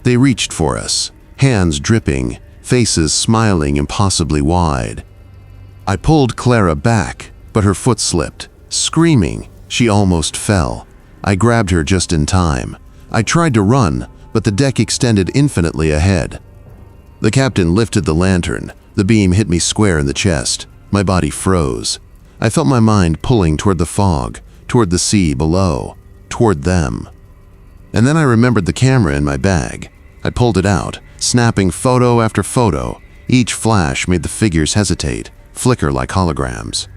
They reached for us, hands dripping, faces smiling impossibly wide. I pulled Clara back, but her foot slipped. Screaming, she almost fell. I grabbed her just in time. I tried to run, but the deck extended infinitely ahead. The captain lifted the lantern. The beam hit me square in the chest. My body froze. I felt my mind pulling toward the fog, toward the sea below, toward them. And then I remembered the camera in my bag. I pulled it out, snapping photo after photo. Each flash made the figures hesitate, flicker like holograms.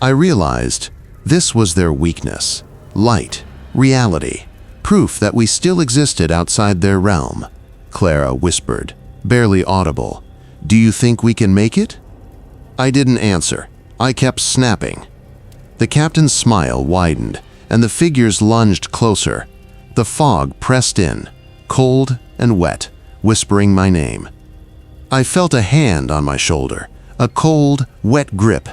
I realized this was their weakness. Light, reality, proof that we still existed outside their realm. Clara whispered, barely audible, "Do you think we can make it?" I didn't answer. I kept snapping. The captain's smile widened, and the figures lunged closer. The fog pressed in, cold and wet, whispering my name. I felt a hand on my shoulder, a cold, wet grip.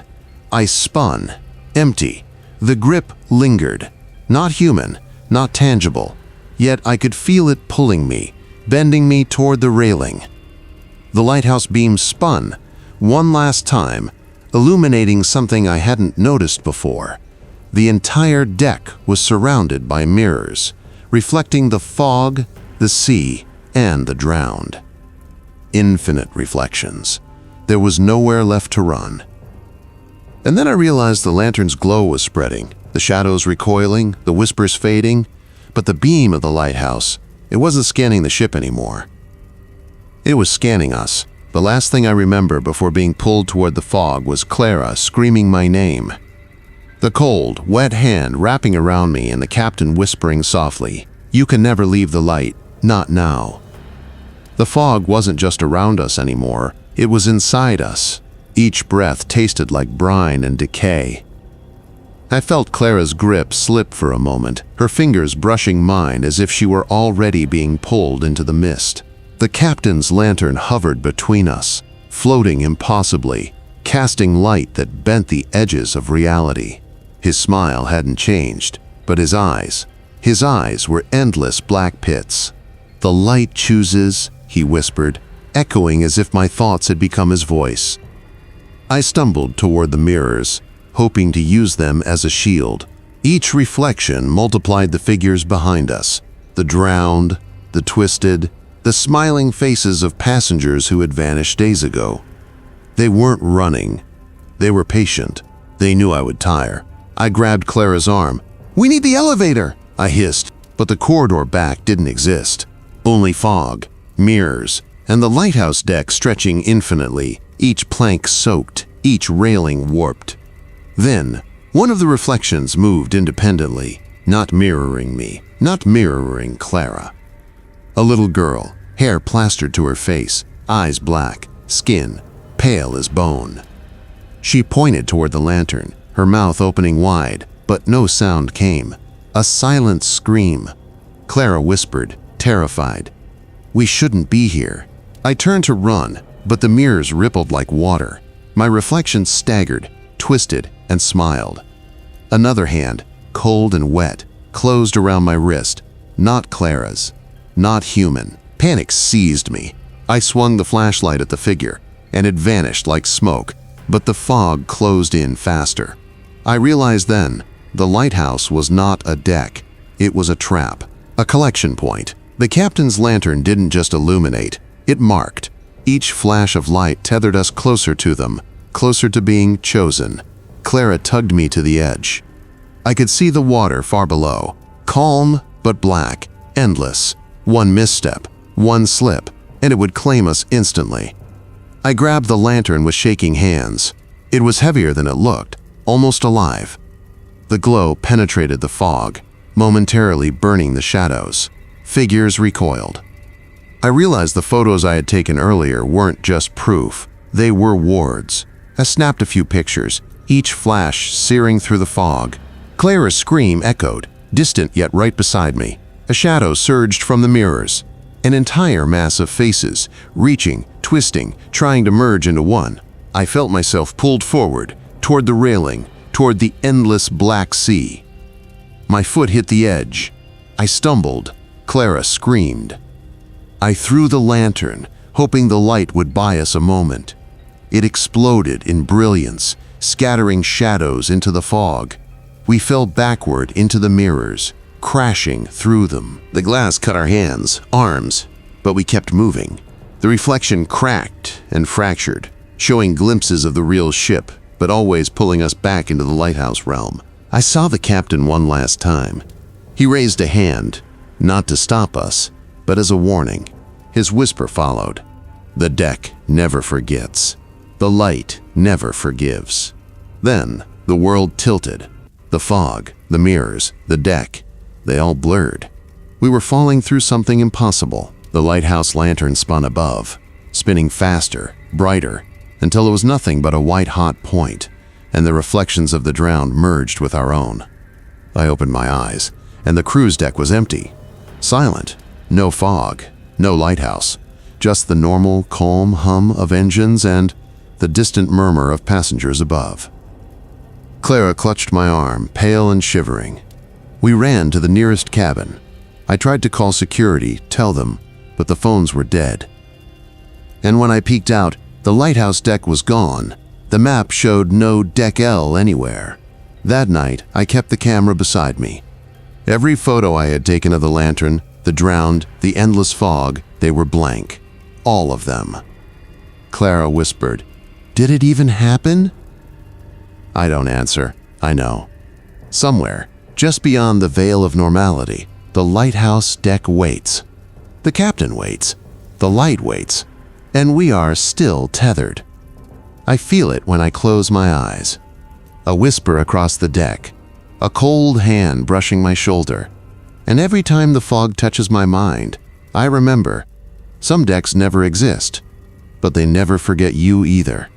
I spun, empty. The grip lingered, not human, not tangible, yet I could feel it pulling me, bending me toward the railing. The lighthouse beam spun, one last time, illuminating something I hadn't noticed before. The entire deck was surrounded by mirrors, reflecting the fog, the sea, and the drowned. Infinite reflections. There was nowhere left to run. And then I realized the lantern's glow was spreading, the shadows recoiling, the whispers fading, but the beam of the lighthouse, it wasn't scanning the ship anymore. It was scanning us. The last thing I remember before being pulled toward the fog was Clara screaming my name. The cold, wet hand wrapping around me and the captain whispering softly, "You can never leave the light, not now." The fog wasn't just around us anymore, it was inside us. Each breath tasted like brine and decay. I felt Clara's grip slip for a moment, her fingers brushing mine as if she were already being pulled into the mist. The captain's lantern hovered between us, floating impossibly, casting light that bent the edges of reality. His smile hadn't changed, but his eyes were endless black pits. "The light chooses," he whispered, echoing as if my thoughts had become his voice. I stumbled toward the mirrors, hoping to use them as a shield. Each reflection multiplied the figures behind us, the drowned, the twisted, the smiling faces of passengers who had vanished days ago. They weren't running. They were patient. They knew I would tire. I grabbed Clara's arm. "We need the elevator," I hissed, but the corridor back didn't exist. Only fog, mirrors, and the lighthouse deck stretching infinitely, each plank soaked, each railing warped. Then, one of the reflections moved independently, not mirroring me, not mirroring Clara. A little girl, hair plastered to her face, eyes black, skin pale as bone. She pointed toward the lantern, her mouth opening wide, but no sound came. A silent scream. Clara whispered, terrified, "We shouldn't be here." I turned to run, but the mirrors rippled like water. My reflection staggered, twisted, and smiled. Another hand, cold and wet, closed around my wrist. Not Clara's. Not human. Panic seized me. I swung the flashlight at the figure, and it vanished like smoke, but the fog closed in faster. I realized then, the lighthouse was not a deck. It was a trap, a collection point. The captain's lantern didn't just illuminate, it marked. Each flash of light tethered us closer to them, closer to being chosen. Clara tugged me to the edge. I could see the water far below, calm but black, endless. One misstep, one slip, and it would claim us instantly. I grabbed the lantern with shaking hands. It was heavier than it looked, almost alive. The glow penetrated the fog, momentarily burning the shadows. Figures recoiled. I realized the photos I had taken earlier weren't just proof, they were wards. I snapped a few pictures, each flash searing through the fog. Clara's scream echoed, distant yet right beside me. A shadow surged from the mirrors. An entire mass of faces, reaching, twisting, trying to merge into one. I felt myself pulled forward, toward the railing, toward the endless black sea. My foot hit the edge. I stumbled. Clara screamed. I threw the lantern, hoping the light would buy us a moment. It exploded in brilliance, scattering shadows into the fog. We fell backward into the mirrors, crashing through them. The glass cut our hands, arms, but we kept moving. The reflection cracked and fractured, showing glimpses of the real ship, but always pulling us back into the lighthouse realm. I saw the captain one last time. He raised a hand, not to stop us, but as a warning. His whisper followed. The deck never forgets. The light never forgives. Then the world tilted. The fog, the mirrors, the deck, they all blurred. We were falling through something impossible. The lighthouse lantern spun above, spinning faster, brighter, until it was nothing but a white-hot point, and the reflections of the drowned merged with our own. I opened my eyes, and the cruise deck was empty. Silent. No fog. No lighthouse. Just the normal, calm hum of engines and the distant murmur of passengers above. Clara clutched my arm, pale and shivering. We ran to the nearest cabin. I tried to call security, tell them, but the phones were dead. And when I peeked out, the lighthouse deck was gone. The map showed no Deck L anywhere. That night, I kept the camera beside me. Every photo I had taken of the lantern, the drowned, the endless fog, they were blank. All of them. Clara whispered, "Did it even happen?" I don't answer. I know. Somewhere, just beyond the veil of normality, the lighthouse deck waits. The captain waits. The light waits. And we are still tethered. I feel it when I close my eyes. A whisper across the deck. A cold hand brushing my shoulder. And every time the fog touches my mind, I remember, some decks never exist, but they never forget you either.